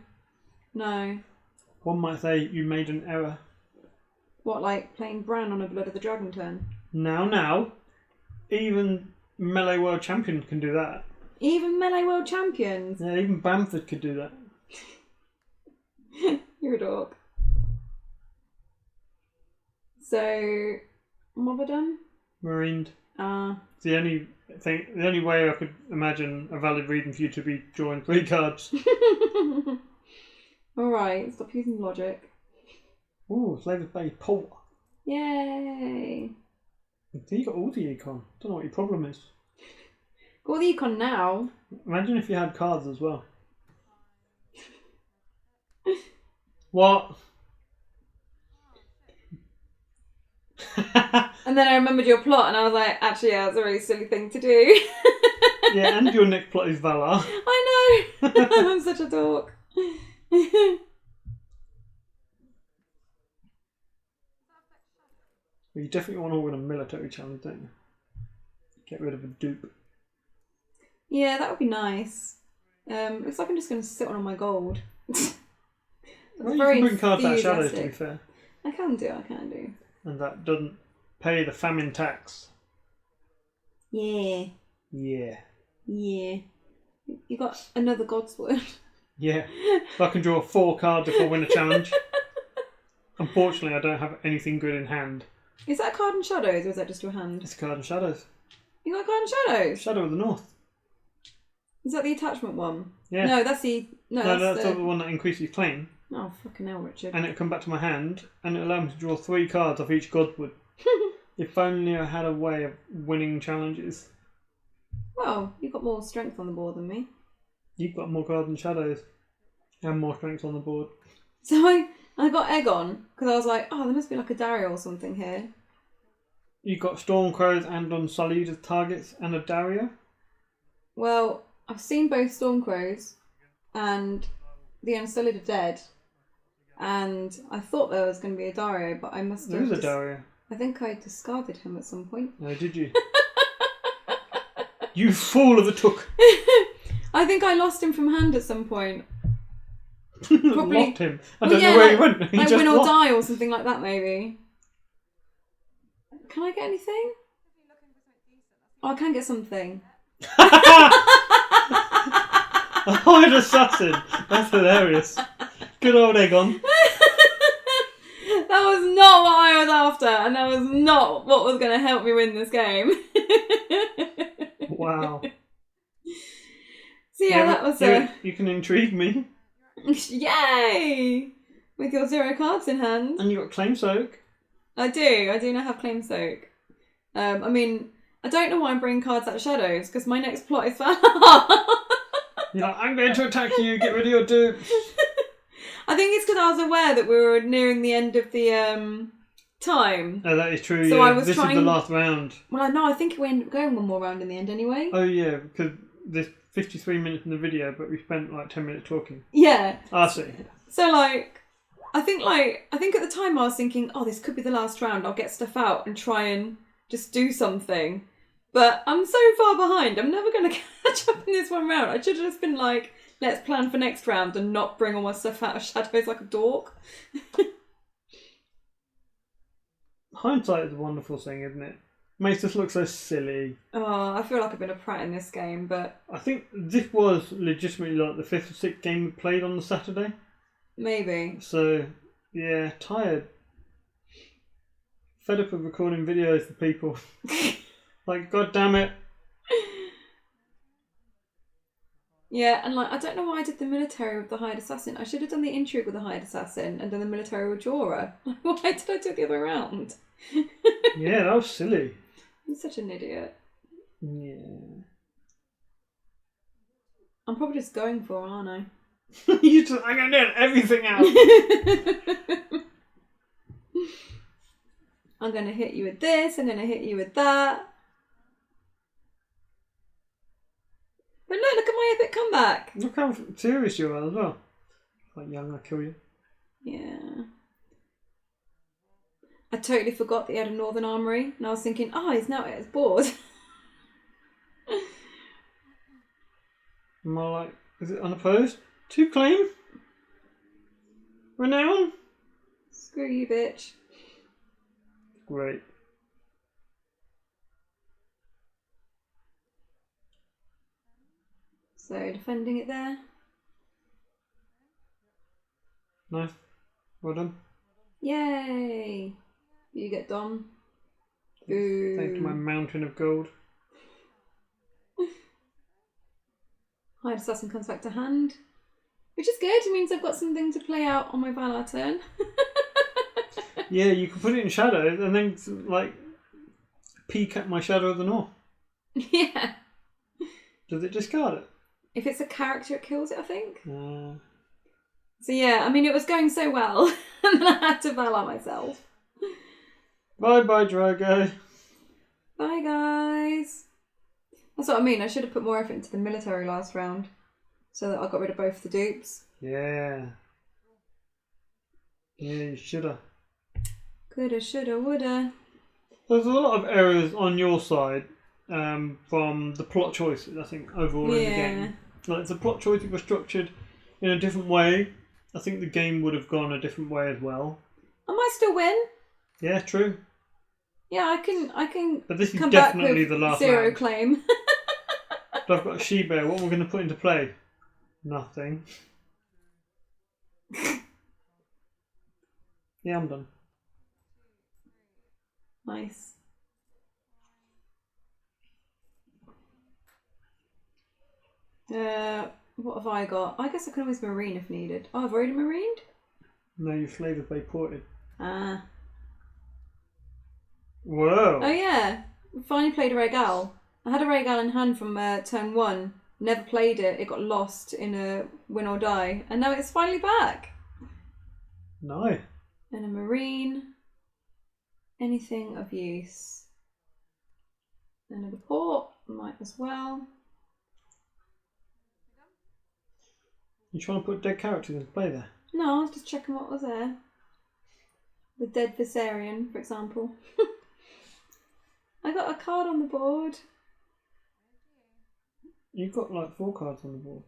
One might say you made an error. What, like playing Bran on a Blood of the Dragon turn? Now, even Melee World Champion can do that. Even Melee World Champions? Yeah, even Bamford could do that. You're a dork. So, what have I done? Marined. Ah. The only way I could imagine a valid reason for you to be drawing 3 cards. Alright, stop using logic. Ooh, Slaver's Bay Port. Yay! You got all the econ. Don't know what your problem is. Got the econ now. Imagine if you had cards as well. What? And then I remembered your plot and I was like, actually, yeah, that's a really silly thing to do. Yeah, and your next plot is Valar. I know! I'm such a dork. Well, you definitely want to win a military challenge, don't you? Get rid of a dupe. Yeah, that would be nice. Looks like I'm just going to sit on all my gold. Well, you can bring cards out of shadows, to be fair. I can do. And that doesn't pay the famine tax. Yeah. Yeah. You got another Godsword. Yeah. So I can draw 4 cards if I win a challenge. Unfortunately, I don't have anything good in hand. Is that a card in shadows or is that just your hand? It's a card in shadows. You got a card in shadows? Shadow of the North. Is that the attachment one? Yeah. No, that's the... No, that's the one that increases claim. Oh, fucking hell, Richard. And it'll come back to my hand, and it'll allow me to draw 3 cards off each Godwood. If only I had a way of winning challenges. Well, you've got more strength on the board than me. You've got more cards in shadows. And more strength on the board. So I got aGoT, because I was like, oh, there must be like a Dario or something here. You've got Stormcrows and Unsullied as targets, and a Dario? Well, I've seen both Stormcrows, and the Unsullied are dead. And I thought there was going to be a Dario, but I must have... There is a Dario. I think I discarded him at some point. No, did you? You fool of a took! I think I lost him from hand at some point. Probably... Lost him? I don't know where he went. He like just win or lost. die or something like that, maybe. Can I get anything? Oh, I can get something. A hired assassin! That's hilarious. Good old aGoT. That was not what I was after, and that was not what was going to help me win this game. Wow. So yeah, that was you can intrigue me. Yay! With your 0 cards in hand. And you got Claim Soak. I do now have Claim Soak. I mean, I don't know why I'm bringing cards out of shadows, because my next plot is Valar. You're like, I'm going to attack you, get rid of your dupes. I think it's because I was aware that we were nearing the end of the time. Oh, that is true, so yeah. I was This is the last round. Well, no, I think we ended up going one more round in the end anyway. Oh, yeah, because there's 53 minutes in the video, but we spent like 10 minutes talking. Yeah. I see. So, I think at the time I was thinking, oh, this could be the last round. I'll get stuff out and try and just do something. But I'm so far behind. I'm never going to catch up in this one round. I should have just been like, let's plan for next round and not bring all my stuff out of shadows like a dork. Hindsight is a wonderful thing, isn't it? Makes us look so silly. Oh, I feel like I've been a prat in this game, but... I think this was legitimately like the 5th or 6th game we played on the Saturday. Maybe. So, yeah, tired. Fed up of recording videos for people. Like, god damn it. Yeah, and I don't know why I did the military with the hired assassin. I should have done the intrigue with the hired assassin and done the military with Jorah. Why did I do it the other way around? Yeah, that was silly. I'm such an idiot. Yeah. I'm probably just going for it, aren't I? I'm going to get everything out. I'm going to hit you with this, I'm going to hit you with that. But look at my epic comeback. Look how serious you are as well. Like, yeah, I'm going to kill you. Yeah. I totally forgot that he had a Northern Armoury, and I was thinking, oh, he's now at his board. Am I like, is it unopposed? 2 claim? Renown? Screw you, bitch. Great. So, defending it there. Nice. Well done. Yay! You get Dom. Thanks to my mountain of gold. Hide Assassin comes back to hand. Which is good, it means I've got something to play out on my Valar turn. Yeah, you can put it in shadows and then like peek at my Shadow of the North. Yeah. Does it discard it? If it's a character, it kills it, I think. So yeah, I mean, it was going so well, and then I had to Valar myself. Bye bye, Drago. Bye, guys. That's what I mean. I should have put more effort into the military last round, so that I got rid of both the dupes. Yeah. Yeah, you shoulda. Coulda, shoulda, woulda. There's a lot of errors on your side from the plot choices, I think, overall in the game. Like, the plot choices were structured in a different way. I think the game would have gone a different way as well. I might still win. Yeah, true. Yeah, I can. But this is come definitely back with the last zero round. claim. But I've got a she-bear. What am I going to put into play? Nothing. Yeah, I'm done. Nice. What have I got? I guess I can always marine if needed. Oh, I've already marined? No, you're flavoured by ported. Ah. Whoa. Oh yeah. Finally played a Regal. I had a Regal in hand from turn 1. Never played it. It got lost in a win or die. And now it's finally back. Nice. And a marine. Anything of use. Another port. Might as well. You trying to put dead characters into play there? No, I was just checking what was there. The dead Viserion, for example. I got a card on the board. You've got like 4 cards on the board.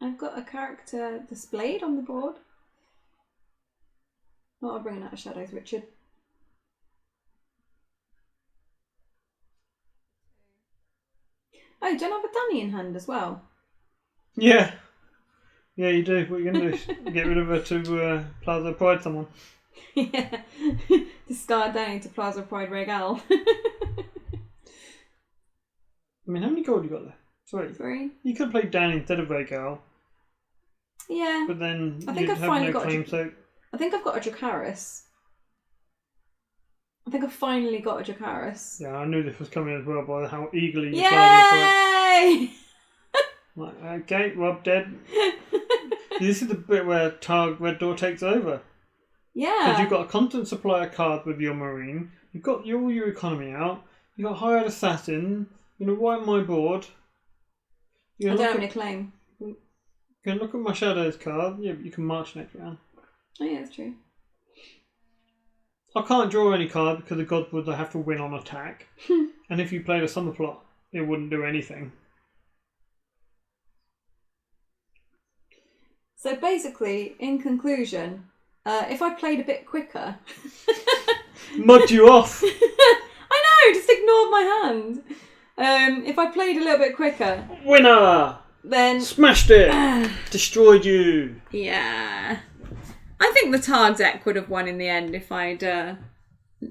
I've got a character displayed on the board. Not bringing out of shadows, Richard. Oh, don't I have a Danny in hand as well? Yeah. Yeah, you do. What are you going to do? Get rid of her to Plaza Pride someone? Yeah. Discard Danny to Plaza Pride Regal. I mean, how many gold you got there? 3. You could play Dan instead of Regal. Yeah. But then I think you'd I've have finally no got claim, so... I think I've got a Dracarys. I think I've finally got a Dracarys. Yeah, I knew this was coming as well by how eagerly you Yay! Like, okay, Rob dead. This is the bit where Targ Red Door takes over. Yeah. Because you've got a constant supply of cards with your Marine. You've got all your economy out. You've got Hired Assassin. You know, wipe my board. I don't have any claim. You can look at my Shadows card. Yeah, but you can march next round. Oh yeah, that's true. I can't draw any card because the God would have to win on attack. And if you played a Summer Plot, it wouldn't do anything. So basically, in conclusion, if I played a bit quicker... Mud you off! I know, just ignored my hand. If I played a little bit quicker... Winner! Then... Smashed it! Destroyed you! Yeah. I think the Targ deck would have won in the end if I'd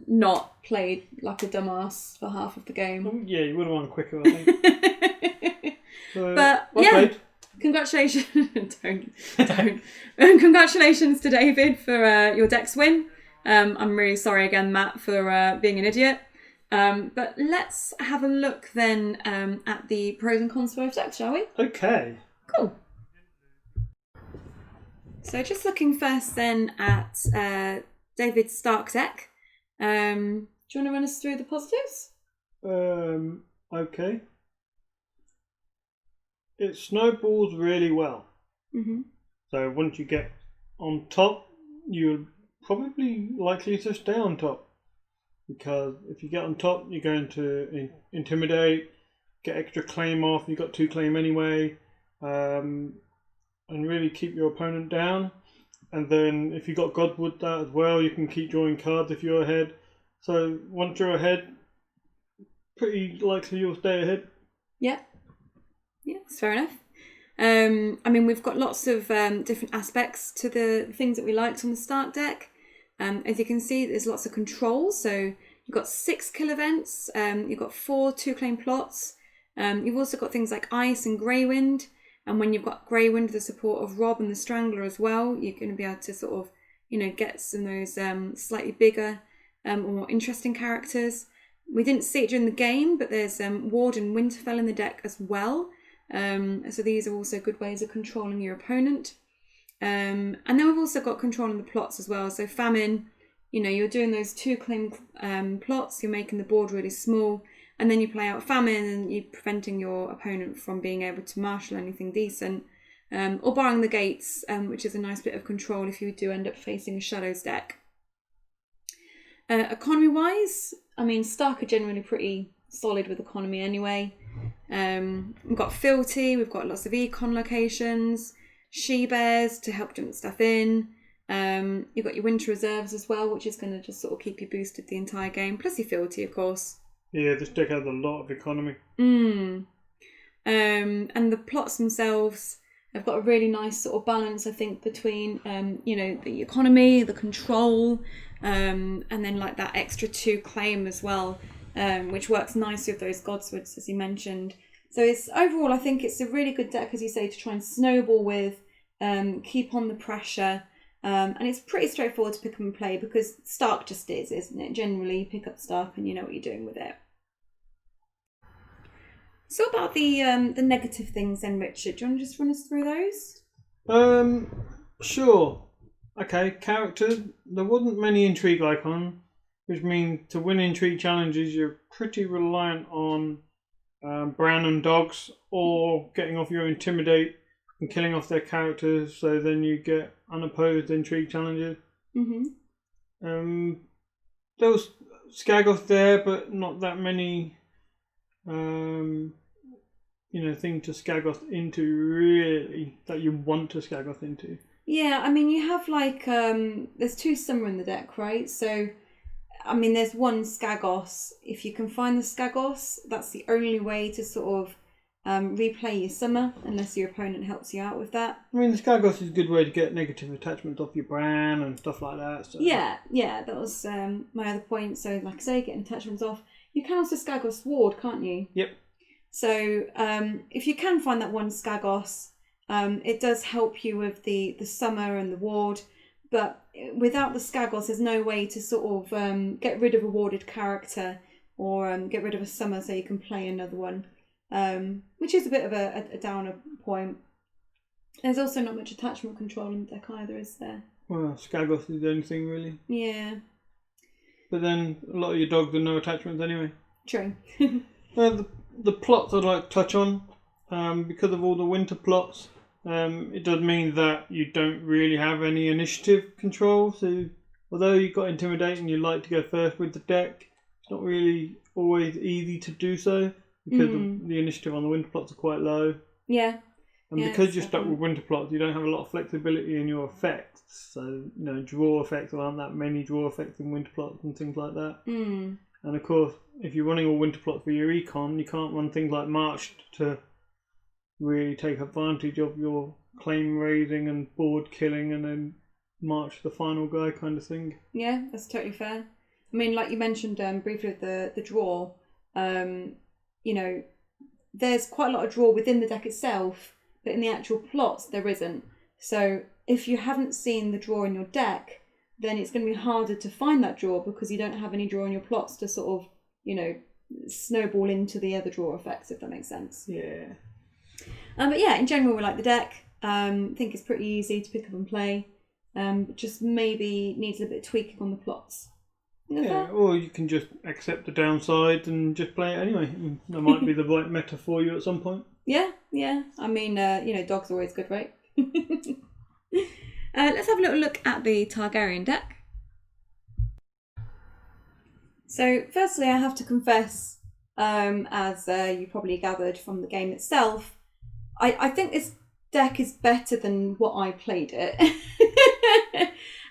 not played like a dumbass for half of the game. Oh, yeah, you would have won quicker, I think. So, but, well yeah. played. Congratulations! don't. Congratulations to David for your deck's win. I'm really sorry again, Matt, for being an idiot. But let's have a look then at the pros and cons for both decks, shall we? Okay. Cool. So just looking first then at David's Stark deck. Do you want to run us through the positives? Okay. It snowballs really well. Mm-hmm. So once you get on top, you're probably likely to stay on top. Because if you get on top, you're going to intimidate, get extra claim off. You've got 2 claim anyway. and really keep your opponent down. And then if you got Godwood that as well, you can keep drawing cards if you're ahead. So once you're ahead, pretty likely you'll stay ahead. Yeah, that's fair enough. I mean, we've got lots of different aspects to the things that we liked on the Stark deck. As you can see, there's lots of controls. So you've got 6 kill events, you've got 4 2-claim plots. You've also got things like Ice and Grey Wind. And when you've got Grey Wind, the support of Rob and the Strangler as well, you're going to be able to sort of, get some of those slightly bigger or more interesting characters. We didn't see it during the game, but there's Ward and Winterfell in the deck as well. So these are also good ways of controlling your opponent. And then we've also got controlling the plots as well. So Famine, you're doing those 2-claim plots, you're making the board really small, and then you play out Famine and you're preventing your opponent from being able to marshal anything decent, or barring the gates, which is a nice bit of control if you do end up facing a Shadows deck. Economy-wise, I mean, Stark are generally pretty solid with economy anyway. We've got Fealty, we've got lots of econ locations, She-Bears to help jump stuff in. You've got your Winter Reserves as well, which is going to just sort of keep you boosted the entire game, plus your Fealty, of course. Yeah, this deck has a lot of economy. And the plots themselves have got a really nice sort of balance, I think, between, the economy, the control, and then like that extra 2-claim as well, which works nicely with those Godswoods, as you mentioned. So it's overall, I think it's a really good deck, as you say, to try and snowball with, keep on the pressure. And it's pretty straightforward to pick up and play because Stark just is, isn't it? Generally, you pick up Stark and you know what you're doing with it. So about the negative things then, Richard, do you want to just run us through those? Sure. Okay, characters. There wasn't many intrigue icons, which means to win intrigue challenges, you're pretty reliant on Bran and Dogs or getting off your Intimidate and killing off their characters, so then you get unopposed intrigue challenges. There was Skagoth there, but not that many thing to Skagoth into really that you want to Skagoth into. Yeah, I mean, you have like there's 2 Summer in the deck, right? So I mean, there's 1 Skagoth. If you can find the Skagoth, that's the only way to sort of replay your Summer, unless your opponent helps you out with that. I mean, the Skagoth is a good way to get negative attachments off your Bran and stuff like that. So. Yeah, that was my other point. So like I say, getting attachments off. You can also Skagoth Ward, can't you? Yep. So if you can find that 1 Skagoth, it does help you with the Summer and the Ward. But without the Skagoth, there's no way to sort of get rid of a warded character or get rid of a Summer so you can play another one, which is a bit of a downer point. There's also not much attachment control in the deck either, is there? Well, Skagoth is the only thing really. Yeah. But then a lot of your dogs are no attachments anyway. True. The plots I'd like to touch on, because of all the winter plots, it does mean that you don't really have any initiative control. So although you've got Intimidate and you like to go first with the deck, it's not really always easy to do so because the initiative on the winter plots are quite low. Yeah. And because you're stuck with winter plots, you don't have a lot of flexibility in your effects. So, draw effects, there aren't that many draw effects in winter plots and things like that. And of course, if you're running all winter plots for your econ, you can't run things like March to really take advantage of your claim raising and board killing and then march the final guy kind of thing. Yeah, that's totally fair. I mean, like you mentioned briefly with the draw, there's quite a lot of draw within the deck itself, but in the actual plots there isn't. So if you haven't seen the draw in your deck, then it's going to be harder to find that draw because you don't have any draw in your plots to sort of, snowball into the other draw effects, if that makes sense. Yeah. But yeah, in general, we like the deck. I think it's pretty easy to pick up and play. Just maybe needs a bit of tweaking on the plots. Yeah, or you can just accept the downside and just play it anyway. That might be the right meta for you at some point. Yeah. I mean, dogs are always good, right? Let's have a little look at the Targaryen deck. So, firstly, I have to confess, as you probably gathered from the game itself, I think this deck is better than what I played it.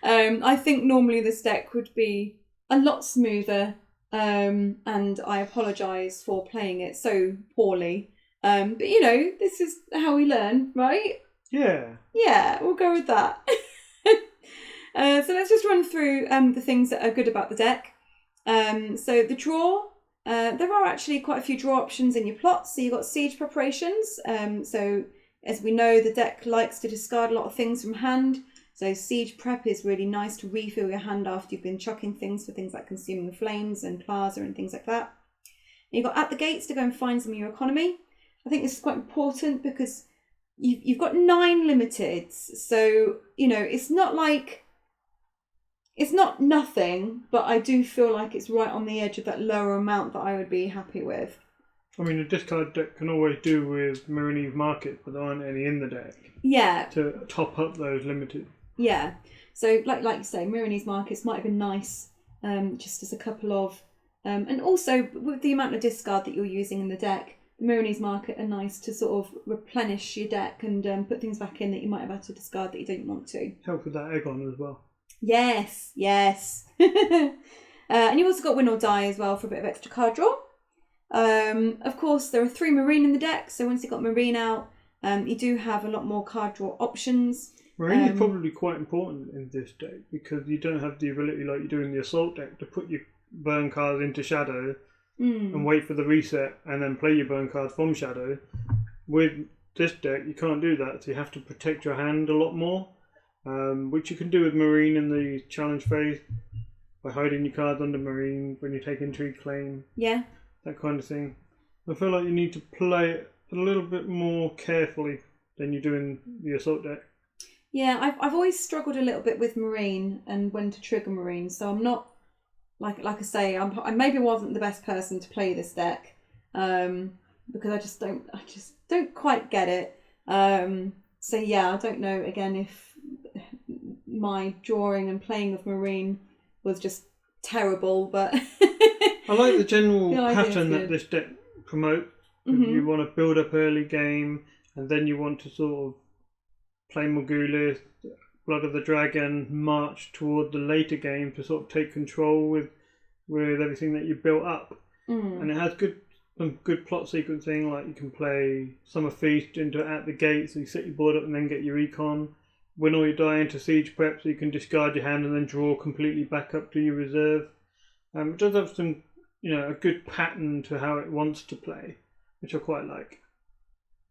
I think normally this deck would be a lot smoother, and I apologise for playing it so poorly. But this is how we learn, right? Yeah. Yeah, we'll go with that. So let's just run through the things that are good about the deck. So the draw, there are actually quite a few draw options in your plots. So you've got siege preparations. So as we know, the deck likes to discard a lot of things from hand. So siege prep is really nice to refill your hand after you've been chucking things for things like consuming flames and plaza and things like that. And you've got at the gates to go and find some of your economy. I think this is quite important because you've got 9 limiteds. So, it's not like, it's not nothing, but I do feel like it's right on the edge of that lower amount that I would be happy with. I mean, a discard deck can always do with Marini's Market, but there aren't any in the deck. Yeah. To top up those limited. Yeah. So, like you say, Marini's Markets might have been nice, just as a couple of... and also, with the amount of discard that you're using in the deck, Marini's Market are nice to sort of replenish your deck and put things back in that you might have had to discard that you don't want to. Help with that aGoT as well. Yes. And you've also got Win or Die as well for a bit of extra card draw. Of course, there are 3 Marine in the deck, so once you've got Marine out, you do have a lot more card draw options. Marine is probably quite important in this deck because you don't have the ability like you do in the Assault deck to put your burn cards into Shadow and wait for the reset and then play your burn cards from Shadow. With this deck, you can't do that, so you have to protect your hand a lot more, which you can do with Marine in the challenge phase by hiding your cards under Marine when you take Intrigue Claim. Yeah. That kind of thing. I feel like you need to play it a little bit more carefully than you do in the Assault deck. Yeah, I've always struggled a little bit with Marine and when to trigger Marine, so I'm not, like I say, I maybe wasn't the best person to play this deck, because I just don't quite get it. So yeah, I don't know again if my drawing and playing of Marine was just terrible, but I like the general pattern that good. this deck promotes. Mm-hmm. You want to build up early game, and then you want to sort of play Morghulis, Blood of the Dragon, march toward the later game to sort of take control with everything that you built up. And it has some good plot sequencing, like you can play Summer Feast into At the Gate, so you set your board up and then get your econ. Win or you die into Siege Prep, so you can discard your hand and then draw completely back up to your reserve. It does have some, a good pattern to how it wants to play, which I quite like.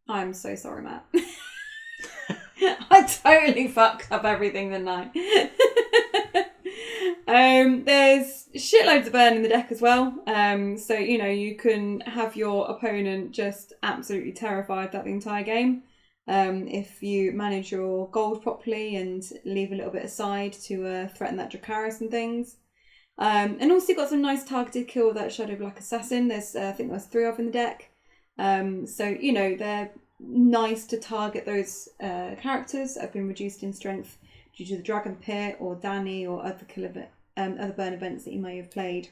I'm so sorry, Matt. I totally fucked up everything tonight. There's shitloads of burn in the deck as well. So, you can have your opponent just absolutely terrified that the entire game. If you manage your gold properly and leave a little bit aside to threaten that Dracarys and things. And also you've got some nice targeted kill with that Shadow Black Assassin. There's I think there's 3 of in the deck. So, they're nice to target those characters that have been reduced in strength due to the Dragonpit or Dany or other burn events that you may have played.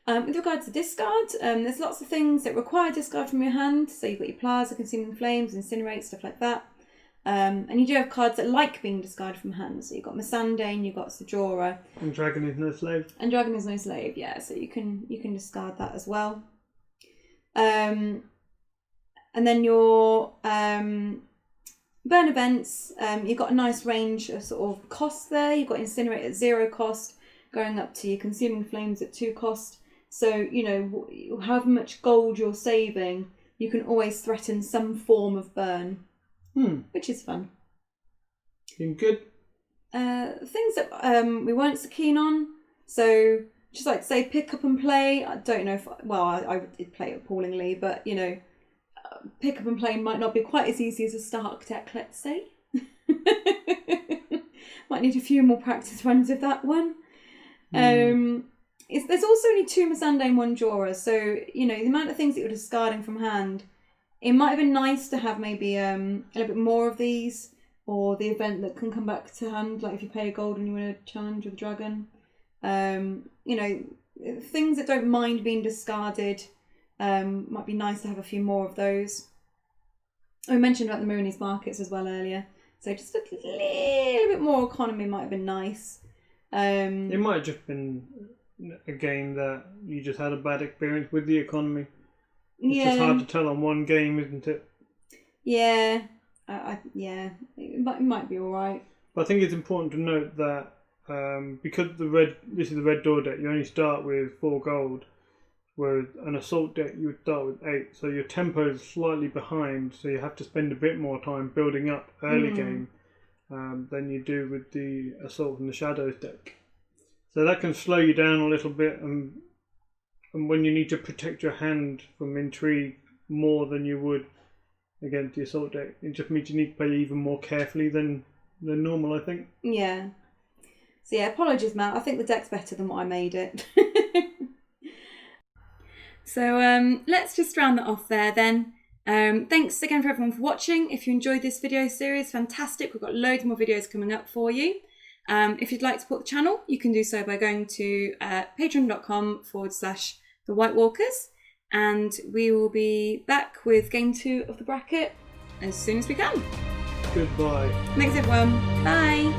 With regards to discard, there's lots of things that require discard from your hand. So you've got your Plaza, Consuming Flames, Incinerate, stuff like that. And you do have cards that like being discarded from hand. So you've got Missandei, you've got Sajora. And Dragon is no slave. And Dragon is no slave, yeah. So you can discard that as well. And then your burn events, you've got a nice range of sort of costs there. You've got Incinerate at 0 cost, going up to your Consuming Flames at 2 cost. So, however much gold you're saving, you can always threaten some form of burn, which is fun. Been good. Things that we weren't so keen on. So, just like to say, pick up and play. I don't know if, I did play it appallingly, but, pick up and play might not be quite as easy as a Stark deck, let's say. Might need a few more practice runs with that one. There's also only 2 Missandei and 1 Jorah, so the amount of things that you're discarding from hand, it might have been nice to have maybe a little bit more of these, or the event that can come back to hand, like if you pay a gold and you win a challenge with a dragon. Things that don't mind being discarded. Might be nice to have a few more of those. We mentioned about the Mooney's markets as well earlier. So just a little bit more economy might have been nice. It might have just been a game that you just had a bad experience with the economy. It's just hard to tell on one game, isn't it? Yeah. It might be all right. But I think it's important to note that because this is the red door deck, you only start with 4 gold, whereas an assault deck you would start with 8. So your tempo is slightly behind, so you have to spend a bit more time building up early game than you do with the assault and the shadows deck. So that can slow you down a little bit, and when you need to protect your hand from intrigue more than you would against the assault deck, it just means you need to play even more carefully than normal, I think. Yeah. So yeah, apologies, Matt. I think the deck's better than what I made it. So let's just round that off there then. Thanks again for everyone for watching. If you enjoyed this video series, fantastic. We've got loads more videos coming up for you. If you'd like to support the channel, you can do so by going to patreon.com/The White Walkers, and we will be back with game 2 of the bracket as soon as we can. Goodbye. Thanks everyone. Bye.